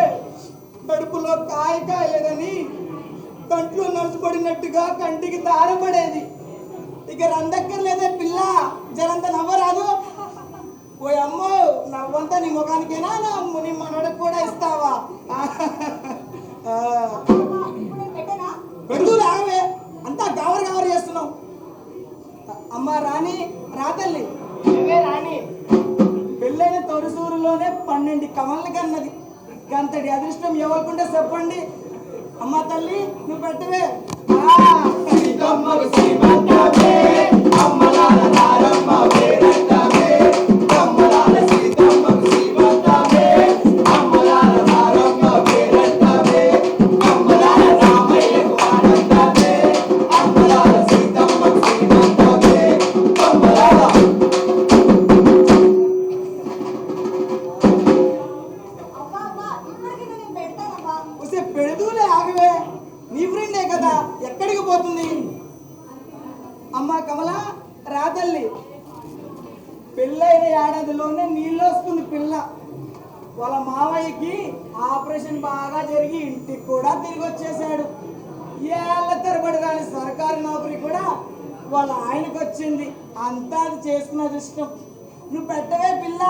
కడుపులో కాయలేదని కంట్లో నలుసుపడినట్టుగా కంటికి దారపడేది. ఇక రందక్కర్లేదే పిల్ల, జరంత నవ్వరాదు. ఓ అమ్మో, నవ్వంతా నీ ముఖానికేనా? నీ మనోడికి కూడా ఇస్తావా? పెడుతూ రావే, అంతా గావరు చేస్తున్నావు. అమ్మ రాణి, రా తల్లి. రాణి పెళ్ళైన తొలిసూరులోనే 12 కమల్ని కన్నది. గంతటి అదృష్టం ఎవరికుంటే చెప్పండి. అమ్మ తల్లి, నువ్వు పెట్టవే. పెడుదూలే, ఆగవే. నీ ఫ్రెండే కదా, ఎక్కడికి పోతుంది? అమ్మ కమల, రా తల్లి. పెళ్ళైన ఏడాదిలోనే నీళ్ళు వస్తుంది పిల్ల. వాళ్ళ మావయ్యకి ఆపరేషన్ బాగా జరిగి ఇంటికి కూడా తిరిగి వచ్చేసాడు. ఏళ్ళ తరబడి రాని సర్కారు నౌకరీ కూడా వాళ్ళ ఆయనకు వచ్చింది. అంతా అది చేసుకున్న అదృష్టం. నువ్వు పెట్టవే పిల్ల.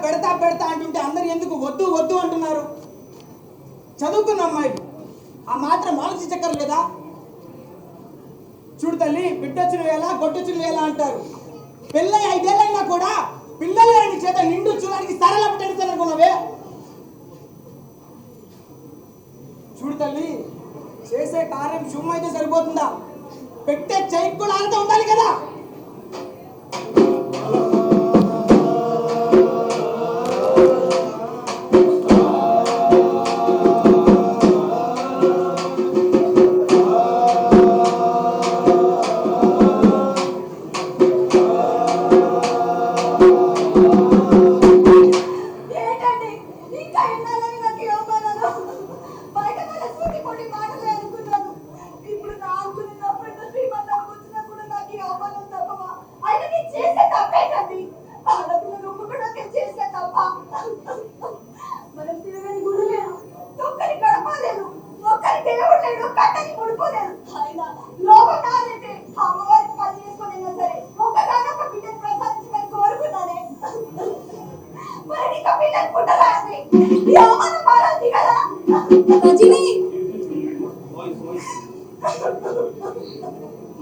పెడతా అంటుంటే అందరు ఎందుకు వద్దు వద్దు అంటున్నారు? చదువుకున్న అమ్మాయిలు ఆ మాత్రం ఆలోచించక్కర్లేదా? చూడు తల్లి, బిడ్డొచ్చిన వేళ గొడ్డొచ్చిన వేళ అంటారు. పెళ్ళై 5 ఏళ్ళైనా కూడా పిల్లలు లేని చేత నిండు చూడడానికి సరళ పెట్టనుకున్నావే. చూడు తల్లి, చేసే కార్యం శుభం అయితే సరిపోతుందా? పెట్టే చెయ్యి కూడా అంత ఉండాలి కదా.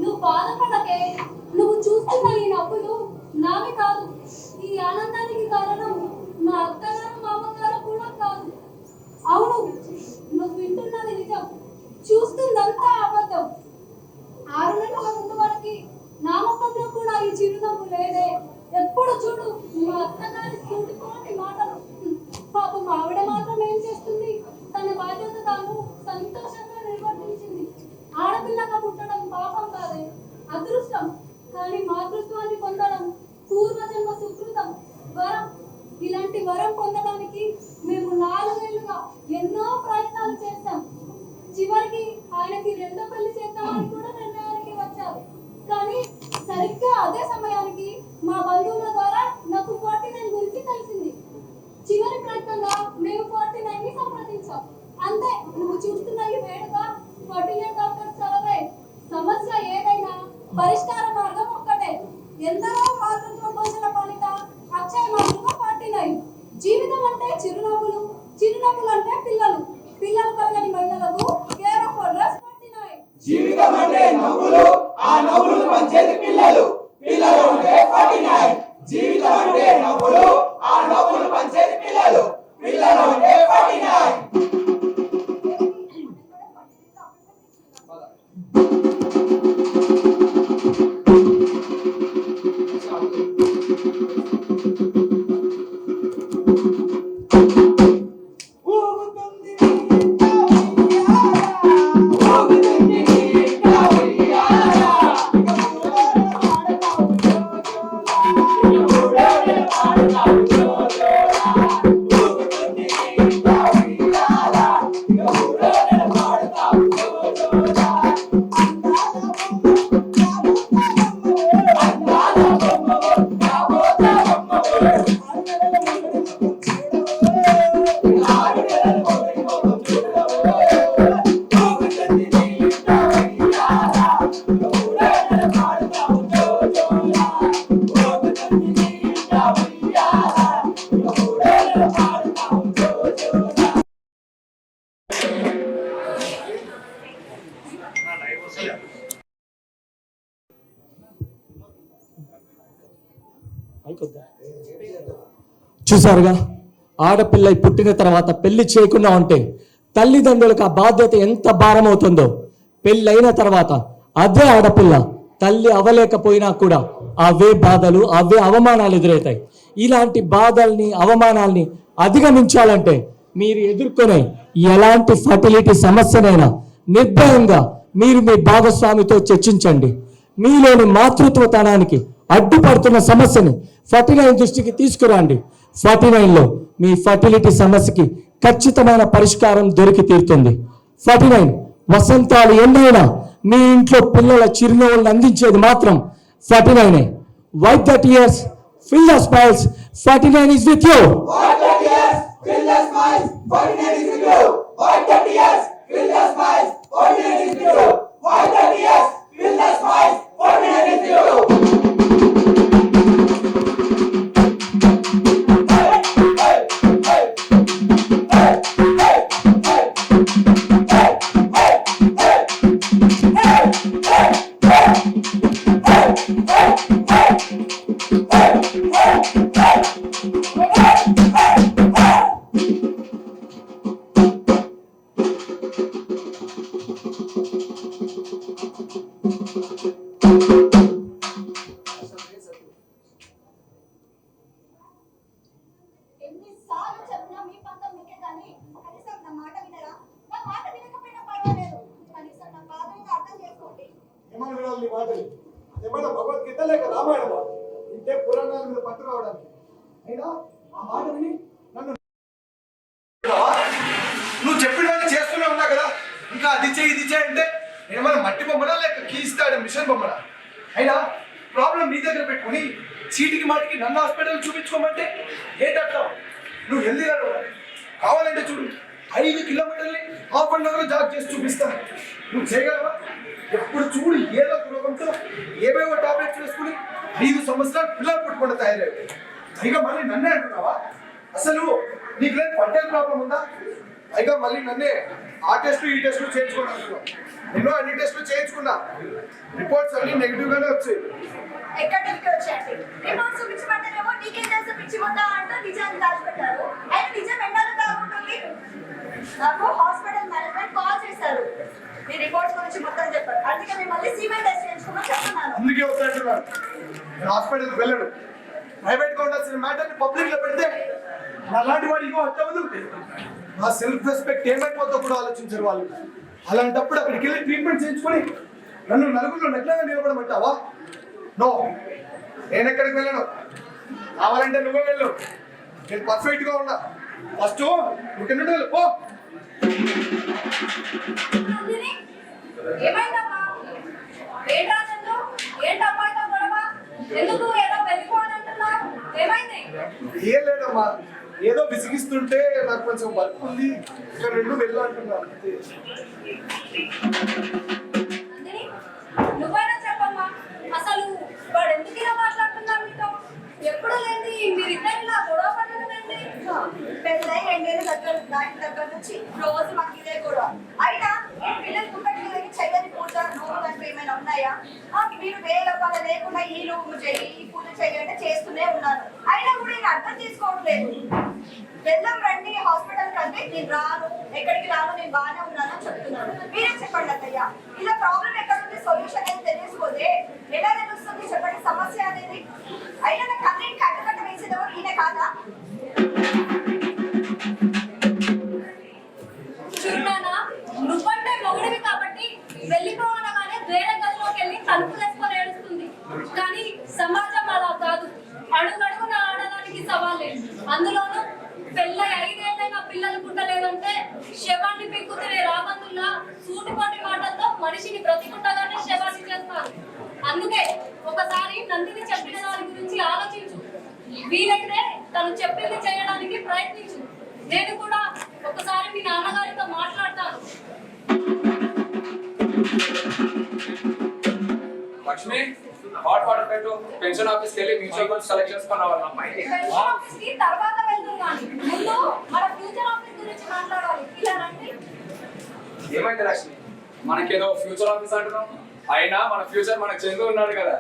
నువ్వు బాధపడకే. నువ్వు చూస్తున్న ఈ నవ్వులు నావి కాదు. ఈ ఆనందానికి కారణం మా అత్తగారు మామగారు కూడా కాదు. అవును, నువ్వు వింటున్నది నిజం, చూస్తుందంతా అబద్ధం. 6 నెలల ముందు వరకు నా ముఖంలో కూడా ఈ చిరునవ్వు లేదే. ఎప్పుడు చూడు మా అత్తగారి సూటిపోటి మాటలు. పాపం ఆవిడ మాత్రం ఏం చేస్తుంది? తన బాధ్యత తాను సంతోషంగా నిర్వర్తించింది. ఆడపిల్లగా పుట్టడం పాపం కాదే, అదృష్టం. కానీ మాతృత్వాన్ని పొందడం పూర్వజన్మ సుకృతం, వరం. ఇలాంటి వరం పొందడానికి మేము 4 ఏళ్లుగా ఎన్నో ప్రయత్నాలు చేశాం. చివరికి ఆయనకి 2వ పెళ్లి చేద్దామని కూడా నిర్ణయానికి వచ్చారు. కానీ సరిగ్గా అదే సమయానికి మా బంధువుల ద్వారా నాకు 49 గురించి తెలిసింది. చివరి ప్రయత్నంగా మేము 49ని సంప్రదించాం. అంతే, నువ్వు చూస్తున్న ఈ వేడుక 49 డాక్టర్ చలవే. సమస్య ఏదైనా పరిష్కార మార్గం ఒక్కటే. ఎందరో మాతృత్వ పోషణ ఫలిత అక్షయ మాతృక 49. జీవితం అంటే చిరునవ్వులు, చిరునవ్వులు అంటే పిల్లలు, పిల్లలు కలగని మహిళలకు కేర్ ఆఫ్ అడ్రస్ 49. జీవితం అంటే నవ్వులు, ఆ నవ్వులు పంచేది పిల్లలు, పిల్లలు అంటే 49. జీవితం అంటే నవ్వులు, ఆ నవ్వులు పంచేది పిల్లలు, పిల్లలు అంటే 49. చూసారుగా, ఆడపిల్ల పుట్టిన తర్వాత పెళ్లి చేయకుండా ఉంటే తల్లిదండ్రులకు ఆ బాధ్యత ఎంత భారం అవుతుందో. పెళ్ళైన తర్వాత అదే ఆడపిల్ల తల్లి అవ్వలేకపోయినా కూడా అవే బాధలు, అవే అవమానాలు ఎదురవుతాయి. ఇలాంటి బాధల్ని, అవమానాల్ని అధిగమించాలంటే మీరు ఎదుర్కొనే ఎలాంటి ఫర్టిలిటీ సమస్యనైనా నిర్భయంగా మీరు మీ భాగస్వామితో చర్చించండి. మీలోని మాతృత్వతనానికి అడ్డుపడుతున్న సమస్యని 49 దృష్టికి తీసుకురండి. 49లో మీ ఫర్టిలిటీ సమస్యకి ఖచ్చితమైన పరిష్కారం దొరికి తీరుతుంది. 49 వసంతాలు ఎన్నైనా మీ ఇంట్లో పిల్లల చిరునవ్వులను అందించేది మాత్రం 49. Wipe the tears, fill the smiles, 49 is with you. Wipe the tears, fill the smiles, 49 is with you. Wipe the tears, fill the smiles, 49 is with you. Wipe the tears, fill the smiles, 49 is with you. ఎన్నిసార్లు చెప్పినా మీ పంతం మీకే కానీ కనీసం నా మాట వినరా? నా మాట వినకపోయినా పర్వాలేదు, కనీసం నా బాధను అర్థం చేసుకోండి. ఏమని వినాలి నీ మాటలు? ఏమైనా భగవద్గీత లేక రామాయణమా? ఇంటే పురాణాల మీద పట్టు రావడానికి. అయినా ఆ మాట విని నన్ను నువ్వు చెప్పినవన్నీ చేస్తూనే ఉన్నా కదా, ఇంకా అది చేయి ఇది చేయి అంటే ఏమైనా మట్టి బొమ్మడా లేక కీస్తాడు మిషన్ బొమ్మడా? అయినా ప్రాబ్లం నీ దగ్గర పెట్టుకుని చీటికి మాటికి నన్ను హాస్పిటల్ చూపించుకోమంటే ఏంటంటావు? నువ్వు హెల్దీగా కావాలంటే చూడు, 5 కిలోమీటర్ని హాఫ్ అన్ అవర్లో జాగ్ చేసి చూపిస్తాను. నువ్వు చేయగలవా? ఎప్పుడు చూడు ఏదో రోగంతో ఏవేవో టాబ్లెట్స్ వేసుకుని 5 సంవత్సరాలు పిల్లలు పుట్టకుండా తయారయ్యావు. పైగా మళ్ళీ నన్నే అంటున్నావా? అసలు నీకు లేదు పంటల ప్రాబ్లం ఉందా? పైగా మళ్ళీ నన్నే ఆ టెస్టులు ఈ టెస్టులు చేయించుకోవడం అంటున్నావు. నేను అన్ని టెస్టులు చేయించుకున్నా, రిపోర్ట్స్ అన్ని నెగిటివ్ గానే వచ్చాయి. ఎక్కడ వచ్చాయండి రిపోర్ట్స్ చూపించమంటేనేమో నీకేం తెలుసు పిచ్చి మొత్తం అంటూ నిజాన్ని దాచిపెట్టారు. ఆయన నిజం ఎండాలో తాగుంటుంది. నాకు హాస్పిటల్ మేనేజ్మెంట్ కాల్ చేశారు, మీ రిపోర్ట్స్ గురించి మొత్తం చెప్పారు. అందుకే మేము మళ్ళీ సీమెంట్ టెస్ట్ చేయించుకోమని చెప్తున్నాను. అందుకే వస్తాయంటున్నాను. నేను హాస్పిటల్కి వెళ్ళాను. ప్రైవేట్ గా ఉండాల్సిన మ్యాటర్ని పబ్లిక్ లో పెడితే అలాంటి వాడు ఇంకో అట్టవదు. నా సెల్ఫ్ రెస్పెక్ట్ ఏమైపోతుందో కూడా ఆలోచించారు వాళ్ళు. అలాంటప్పుడు అక్కడికి వెళ్ళి ట్రీట్మెంట్ చేయించుకొని నన్ను నలుగురిలో నెట్లంగా నిలబడమంటావా? నో, నేను ఎక్కడికి వెళ్ళను. కావాలంటే నువ్వే వెళ్ళు, నేను పర్ఫెక్ట్ గా ఉన్నా. ఫస్ట్ నువ్వు వెళ్ళు పో. ఏమైందమ్మా? ఏంటో ఏంటమ్మాయితో గొడవ? ఎందుకు ఏదో వెళ్ళిపోవాలంటున్నావు? ఏమైంది? ఏం లేదమ్మా, ఏదో విసిగిస్తుంటే నాకు కొంచెం వర్క్ ఉంది, ఇక్కడ 2 వెళ్ళు అంటున్నాను. నువ్వైనా చెప్పమ్మా, అసలు వాడు ఎందుకు ఇలా మాట్లాడుతున్నావు మీతో? ఎప్పుడు లేని మీరిద్దరు ఇలా గొడవ పడలేదండి. పెళ్ళై 2 ఏళ్ళు దగ్గర నుంచి రోజు మాకు ఇదే గొడవ. అయినా పిల్లలు పుట్టకి చెయ్యని పూజ నోరు అంటే ఏమైనా ఉన్నాయా? మీరు వేలపాల లేకుండా ఈ రూమ్ చెయ్యి ఈ పూజ చెయ్యి అంటే చేస్తూనే ఉన్నారు. అయినా కూడా నేను అర్థం చేసుకోవట్లేదు. వెళ్దాం రండి హాస్పిటల్ కంటే, నేను రాను, ఎక్కడికి రాను, నేను బాగానే ఉన్నాను అని చెప్తున్నాను. మీరే చెప్పండి అత్తయ్య, ఇలా ప్రాబ్లం ఎక్కడ ఉంది, సొల్యూషన్ అనేది తెలియకపోతే ఎలా తెలుస్తుంది చెప్పండి సమస్య అనేది? అయినా నాకు అన్నింటికి అడ్డుకట్ట వేసేదేవారు ఈయన కాదా? చూడానా, నువ్వంటే మొగుడివి కాబట్టి వెళ్ళిపోవాలగానే వేరే గదిలోకి వెళ్ళి తలుపులు వేసుకొని ఏడుస్తుంది. కానీ సమాజం అలా కాదు, అడుగడుగున ఆడడానికి సవాలే. అందులోనూ పెళ్ళై 5 ఏళ్ళైనా పిల్లలు పుట్టలేదంటే శవాన్ని పీక్కుతినే రాబందుల్లా సూటిపోటి మాటలతో మనిషిని బ్రతికుండగానే శవాన్ని చేస్తారు. అందుకే ఒకసారి నందిని చెప్పిన దాని గురించి ఆలోచించు. వీలైతే తను చెప్పింది చేయడానికి ప్రయత్నించు. నేను కూడా ఒకసారి మీ నాన్నగారితో మాట్లాడతాను. లక్ష్మి, హాట్ వాటర్ పెట్టు. పెన్షన్ ఆఫీస్కి వెళ్ళి మ్యూచువల్ ఫండ్స్ సెలెక్ట్ చేసుకున్న వాళ్ళ పెన్షన్ ఆఫీస్కి తర్వాత వెళ్తున్నాను, ముందు మన ఫ్యూచర్ ఆఫీస్ గురించి మాట్లాడాలి. ఇలా రండి. ఏమైంది లక్ష్మి? మనకేదో ఫ్యూచర్ ఆఫీస్ అంటున్నాం, అయినా మన ఫ్యూచర్ మనకు చందు ఉన్నాడు కదా.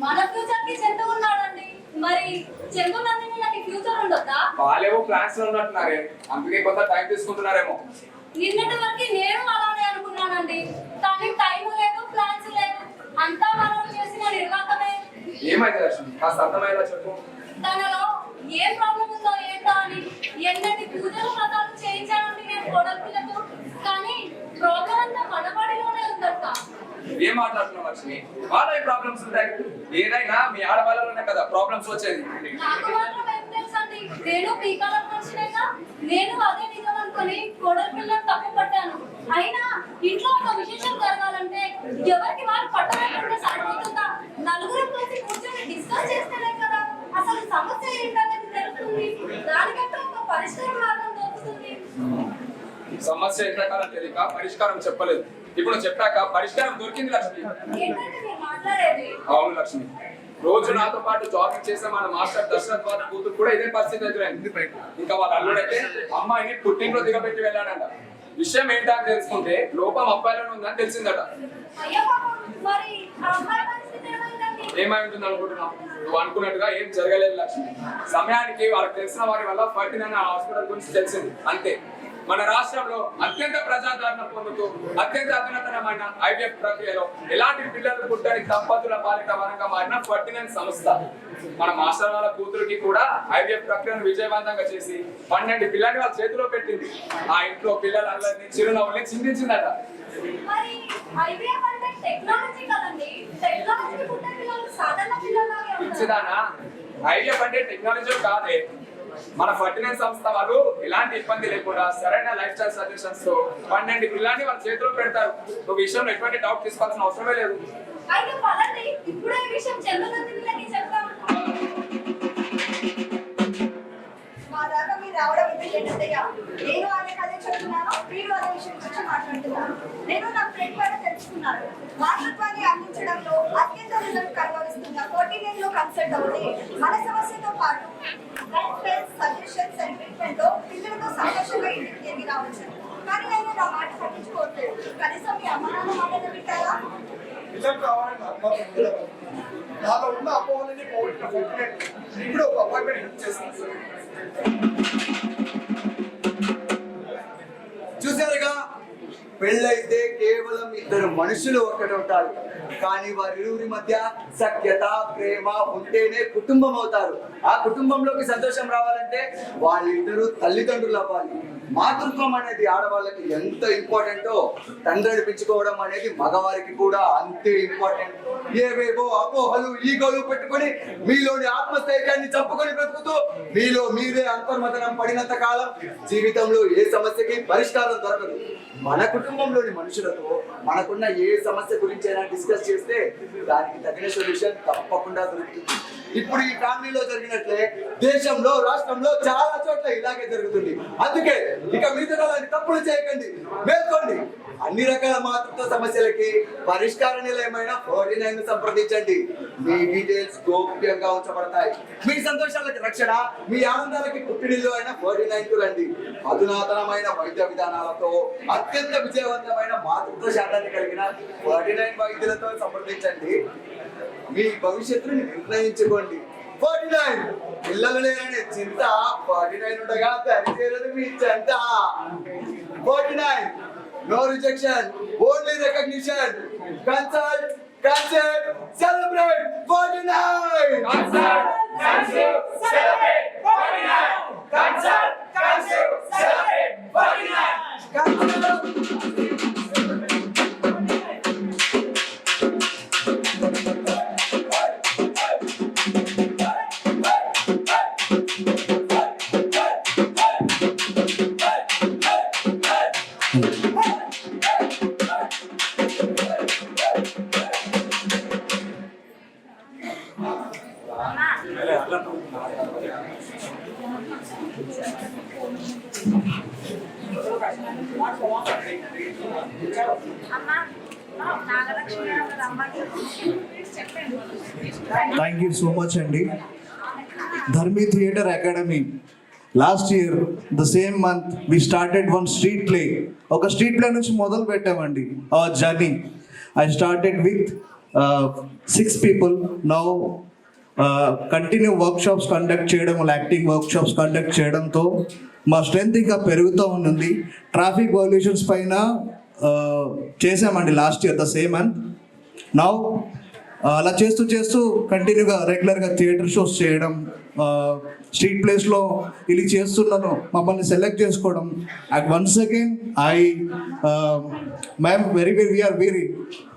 మన ఫ్యూచర్ కి చందు ఉన్నాడండి, మరి చందు నందిని నాకు ఫ్యూచర్ ఉండొద్దా? వాళ్ళేమో ప్లాన్స్ లో ఉన్నట్టున్నారే, అందుకే కొంత టైం తీసుకుంటున్నారేమో. నిన్నటి వరకు నేను అలానే అనుకున్నానండి, కానీ టైం లేదు, ప్లాన్స్ లేదు, అంతా మనం చేసిన నిర్వాహకమే. ఏమైంది లక్ష్మి? కాస్త అర్థమయ్యేలా చెప్పు. తనలో ఏ ప్రాబ్లం ఉందో ఏంటో అని ఎన్నటి పూజలు వ్రతాలు చేయించానండి నేను కోడల పిల్లతో, కానీ ప్రాబ్లం అంతా మనవాడిలోనే ఉందట. ఏం మాట్లాడుతున్నావు లక్ష్మి? వాళ్ళ ప్రాబ్లమ్స్ ఉంటాయి, ఏదైనా మీ ఆడవాళ్ళలోనే కదా ప్రాబ్లమ్స్ వచ్చేది. నాకు మాత్రం ఏం తెలుసండి, నేను పీకాలం మనిషినేగా. నేను అదే నిజం అనుకుని కోడల పిల్లని తప్పు పట్టాను. అయినా ఇంట్లో ఒక విశేషం జరగాలంటే ఎవరికి వారు పట్టలేకుంటే సరిపోతుందా? నలుగురు కలిసి కూర్చొని డిస్కస్ చేస్తేనే కదా అసలు సమస్య ఏంటనేది తెలుస్తుంది. దానికంటే ఒక పరిష్కార మార్గం దొరుకుతుంది. సమస్య ఎంతకాలం తెలియక పరిష్కారం చెప్పలేదు, ఇప్పుడు చెప్పాక పరిష్కారం దొరికింది లక్ష్మి. ఏంటంటే మీరు మాట్లాడేది? అవును లక్ష్మి, రోజు నాతో పాటు జాబింగ్ చేసే మన మాస్టర్ దశరథ్ వారి కూతురు కూడా ఇదే పరిస్థితి ఎదురైంది. ఇంకా వాళ్ళ అల్లుడైతే అమ్మాయిని పుట్టింట్లో దిగబెట్టి వెళ్ళాడంట. విషయం ఏంటా అని తెలుసుకుంటే లోపం అబ్బాయిలోనే ఉందని తెలిసిందట. అయ్యో పాపం, మరి ఆ అమ్మాయి పరిస్థితి ఏమైందండి? ఏమై ఉంటుంది అనుకుంటున్నావు? నువ్వు అనుకున్నట్టుగా ఏం జరగలేదు లక్ష్మి. సమయానికి వాళ్ళకి తెలిసిన వారి వల్ల 49 హాస్పిటల్ గురించి తెలిసింది అంతే. మన రాష్ట్రంలో అత్యంత ప్రజాదరణ పొందుతూ అత్యంత అధునాతనమైన ఐవీఎఫ్ ప్రక్రియలో ఎలాంటి పిల్లలు పుట్టని దంపతుల పాలిట వరంగా మారిన 49 సంస్థ మన మాస్టర్ వాళ్ళ కూతురికి కూడా ఐవీఎఫ్ ప్రక్రియను విజయవంతంగా చేసి 12 పిల్లల్ని వాళ్ళ చేతిలో పెట్టింది. ఆ ఇంట్లో పిల్లలందరినీ చిరునవ్వుల్ని చిందించిందట. మరి ఐవీఎఫ్ అంటే టెక్నాలజీ కదండి. టెక్నాలజీ పుట్టే పిల్లలు సాధారణ పిల్లలాగే ఉంటారు. పిచ్చిదానా, ఐవీఎఫ్ అంటే టెక్నాలజీ కాదే. మన 49 సంస్థ వాళ్ళు ఎలాంటి ఇబ్బంది లేకుండా సరైన లైఫ్ స్టైల్ సజెషన్స్ తో 12 పిల్లల్ని వాళ్ళ చేతిలో పెడతారు. ఒక విషయంలో ఎటువంటి డౌట్ తీసుకోవాల్సిన అవసరమే లేదు. అయితే పదండి ఇప్పుడే ఈ విషయం చంద్రనందినికి చెప్తాం. మా దాకా మీరు రావడం ఏంటంటయ్యా, నేను అదే కదే చెప్తున్నాను, మీరు అదే విషయం గురించి మాట్లాడుతున్నాను. నేను నా ఫ్రెండ్ ద్వారా తెలుసుకున్నాను. మాతృత్వాన్ని అందించడంలో అత్యంత రిజల్ట్ కనబరుస్తున్న 49 లో కన్సల్ట్ అవుతే మన సమస్యతో పాటు సజెషన్స్ అండ్ ట్రీట్మెంట్ తో పిల్లలతో సంతోషంగా ఇంటికి తిరిగి రావచ్చు. కానీ నేను నా మాట పట్టించుకోవట్లేదు. కనీసం మీ అమ్మ నాన్న మాట వింటారా? పిల్లలు కావాలని ఆత్మహత్య నాలో ఉన్న అపోహలని పోగొట్టుకున్నట్టు ఇప్పుడు ఒక అపాయింట్మెంట్ బుక్ చేస్తాను. చూసారుగా, పెళ్ళైతే కేవలం ఇద్దరు మనుషులు ఒక్కటవుతారు, కానీ వారిరువురి మధ్య సఖ్యత ప్రేమ ఉంటేనే కుటుంబం అవుతారు. ఆ కుటుంబంలోకి సంతోషం రావాలంటే వాళ్ళిద్దరూ తల్లిదండ్రులు అవ్వాలి. మాతృత్వం అనేది ఆడవాళ్ళకి ఎంత ఇంపార్టెంటో తండ్రి అనిపించుకోవడం అనేది మగవారికి కూడా అంతే ఇంపార్టెంట్. ఏవేవో అపోహలు ఈగోలు పెట్టుకొని మీలోని ఆత్మస్థైర్యాన్ని చంపుకొని బ్రతుకుతూ మీలో మీరే అంతర్మతనం పడినంత కాలం జీవితంలో ఏ సమస్యకి పరిష్కారం దొరకదు. మన కుటుంబంలోని మనుషులతో మనకున్న ఏ సమస్య గురించి అయినా డిస్కస్ చేస్తే దానికి తగిన సొల్యూషన్ తప్పకుండా దొరుకుతుంది. ఇప్పుడు ఈ ఫ్యామిలీలో జరిగినట్లే దేశంలో రాష్ట్రంలో చాలా చోట్ల ఇలాగే జరుగుతుంది. అందుకే ఇక మిగతా తప్పులు చేయకండి, మేల్కోండి. అన్ని రకాల మాతృత్వ సమస్యలకి పరిష్కార నిలయమైన 49 సంప్రదించండి. మీ డీటెయిల్స్ గోప్యంగా ఉంచబడతాయి. మీ సంతోషాలకి రక్షణ, మీ ఆనందాలకి పుట్టినిల్లు అయిన 49 రండి. అధునాతనమైన వైద్య విధానాలతో అత్యంత విజయవంతమైన మాతృత్వ శాతాన్ని కలిగిన 49 వైద్యులతో సంప్రదించండి. మీ భవిష్యత్తుని నిర్ణయించుకోండి. 49 పిల్లలు లేరనే చింత 49 ఉండగా దరిచేరదు మీ చెంత. 49 no rejection, only recognition. Consult, celebrate 49. Consult, celebrate 49. Consult, celebrate 49. Thank you so much, Andy. Dharmi Theatre Academy. Last year, the same month, we started one street play. Okay, street play nunchi modalu pettamandi. Our journey. I started with 6 people. Now, continue workshops conduct cheyadam, acting workshops conduct cheyadamto మా strength ఇంకా పెరుగుతూ ఉంది. Traffic violations పైన చేసామండి last year the same month. Now అలా చేస్తూ కంటిన్యూగా రెగ్యులర్గా థియేటర్ షోస్ చేయడం, స్ట్రీట్ ప్లేస్లో ఇది చేస్తున్నాను, మమ్మల్ని సెలెక్ట్ చేసుకోవడం. Once again ma'am we are very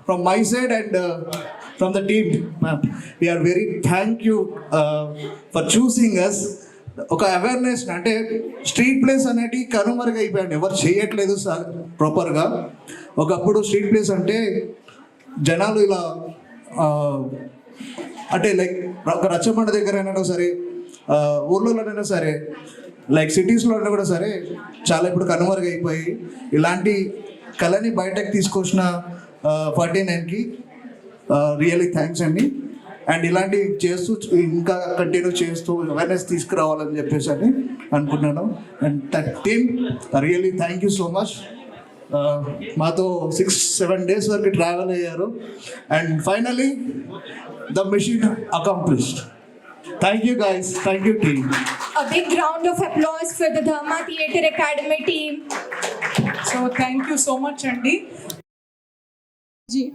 from my side and from the team ma'am we are very thank you for choosing us. ఒక అవేర్నెస్ అంటే స్ట్రీట్ ప్లేస్ అనేది కనుమరుగైపోయాడు, ఎవరు చేయట్లేదు సార్ ప్రాపర్గా. ఒకప్పుడు స్ట్రీట్ ప్లేస్ అంటే జనాలు ఇలా అంటే లైక్ ఒక రచ్చబండ దగ్గర అయినా సరే, ఊర్లోనైనా సరే, లైక్ సిటీస్లో అయినా కూడా సరే చాలా ఇప్పుడు కనుమరుగైపోయి ఇలాంటి కళని బయటకు తీసుకొచ్చిన 49కి రియల్లీ థ్యాంక్స్ అండి. అండ్ ఇలాంటివి చేస్తూ ఇంకా కంటిన్యూ చేస్తూ అవేర్నెస్ తీసుకురావాలని చెప్పేసి అని అనుకున్నాను. And that team really thank you so much. మాతో 6-7 days వరకు ట్రావెల్ అయ్యారు. And finally the mission accomplished. Thank you guys, thank you team. A big round of applause for the Dharma Theatre Academy team. So thank you so much అండి.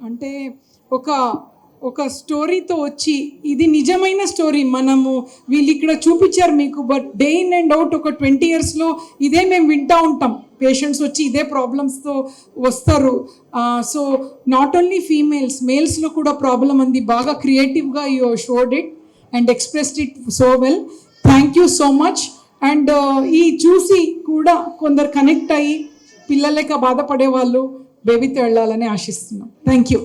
అంటే ఒక స్టోరీతో వచ్చి ఇది నిజమైన story మనము వీళ్ళు ఇక్కడ చూపించారు మీకు, but day in and out ఒక 20 yearsలో ఇదే మేము వింటూ ఉంటాం. పేషెంట్స్ వచ్చి ఇదే ప్రాబ్లమ్స్తో వస్తారు. సో నాట్ ఓన్లీ ఫీమేల్స్, మేల్స్లో కూడా ప్రాబ్లం ఉంది. బాగా క్రియేటివ్గా you showed it and expressed it so well. Thank you so much. And ఈ చూసి కూడా కొందరు కనెక్ట్ అయ్యి పిల్లలేక బాధపడే వాళ్ళు బేబీతో వెళ్ళాలని ఆశిస్తున్నాం. Thank you.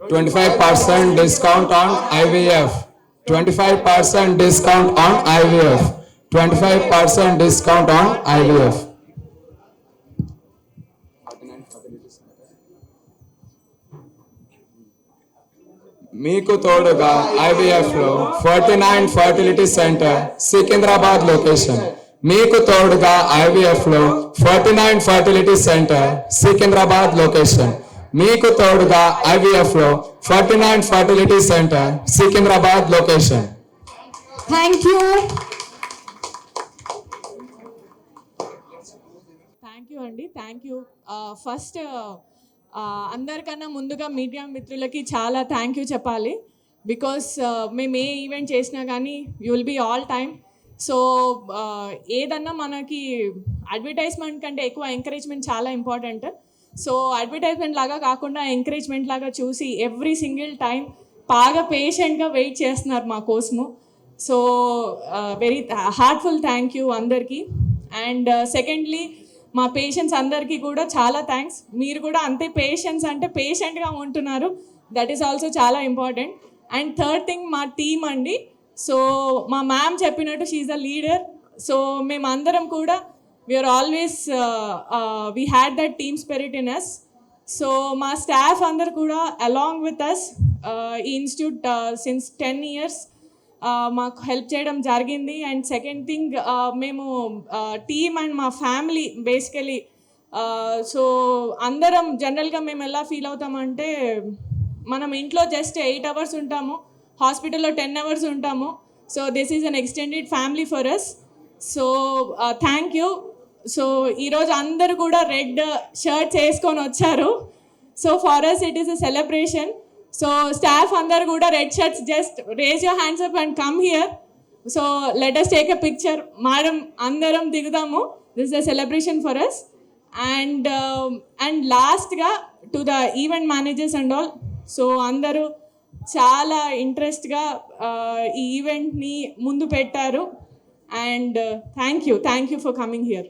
25% discount on IVF. 25% discount on IVF. 25% discount on IVF. మీకు తోడుగా IVF లో 49 ఫర్టిలిటీ సెంటర్ సికింద్రాబాద్ లొకేషన్. మీకు తోడుగా IVF లో 49 ఫర్టిలిటీ సెంటర్ సికింద్రాబాద్ లొకేషన్. మీకు తోడుగా IVF లో 49 fertility centre Secunderabad location. Thank you. Thank you అండి, థ్యాంక్ యూ. ఫస్ట్ అందరికన్నా ముందుగా మీడియా మిత్రులకి చాలా థ్యాంక్ యూ చెప్పాలి. బికాస్ మేము ఏ ఈవెంట్ చేసినా కానీ you will be all time. So ఏదన్నా మనకి అడ్వర్టైజ్మెంట్ కంటే ఎక్కువ ఎంకరేజ్మెంట్ చాలా ఇంపార్టెంట్. సో అడ్వర్టైజ్మెంట్ లాగా కాకుండా ఎంకరేజ్మెంట్ లాగా చూసి ఎవ్రీ సింగిల్ టైం బాగా పేషెంట్గా వెయిట్ చేస్తున్నారు మా కోసము. So very heartful thank you అందరికీ. అండ్ సెకండ్లీ మా పేషెంట్స్ అందరికీ కూడా చాలా థ్యాంక్స్. మీరు కూడా అంతే పేషెంట్గా ఉంటున్నారు. దట్ ఈస్ ఆల్సో చాలా ఇంపార్టెంట్. అండ్ థర్డ్ థింగ్ మా టీమ్ అండి. సో మా మ్యామ్ చెప్పినట్టు షీఈ్ అ లీడర్. సో మేమందరం కూడా we are always we had that team spirit in us. So మా స్టాఫ్ అందరు కూడా అలాంగ్ విత్ అస్ ఈ ఇన్స్టిట్యూట్ సిన్స్ 10 years మాకు హెల్ప్ చేయడం జరిగింది. అండ్ సెకండ్ థింగ్ మేము టీమ్ అండ్ మా ఫ్యామిలీ బేసికలీ. సో అందరం జనరల్గా మేము ఎలా ఫీల్ అవుతామంటే మనం ఇంట్లో జస్ట్ 8 hours ఉంటాము, హాస్పిటల్లో 10 hours ఉంటాము. So this is an extended family for us. So thank you. So ఈరోజు అందరూ కూడా రెడ్ షర్ట్స్ వేసుకొని వచ్చారు. So for us it is a celebration. So staff అందరు కూడా red shirts, just raise your hands up and come here. So let us take a picture. Madam అందరం దిగుదాము. This is a celebration for us. And లాస్ట్గా to the event managers and all. So అందరూ చాలా ఇంట్రెస్ట్గా ఈ ఈవెంట్ని ముందు పెట్టారు. And thank you for coming here.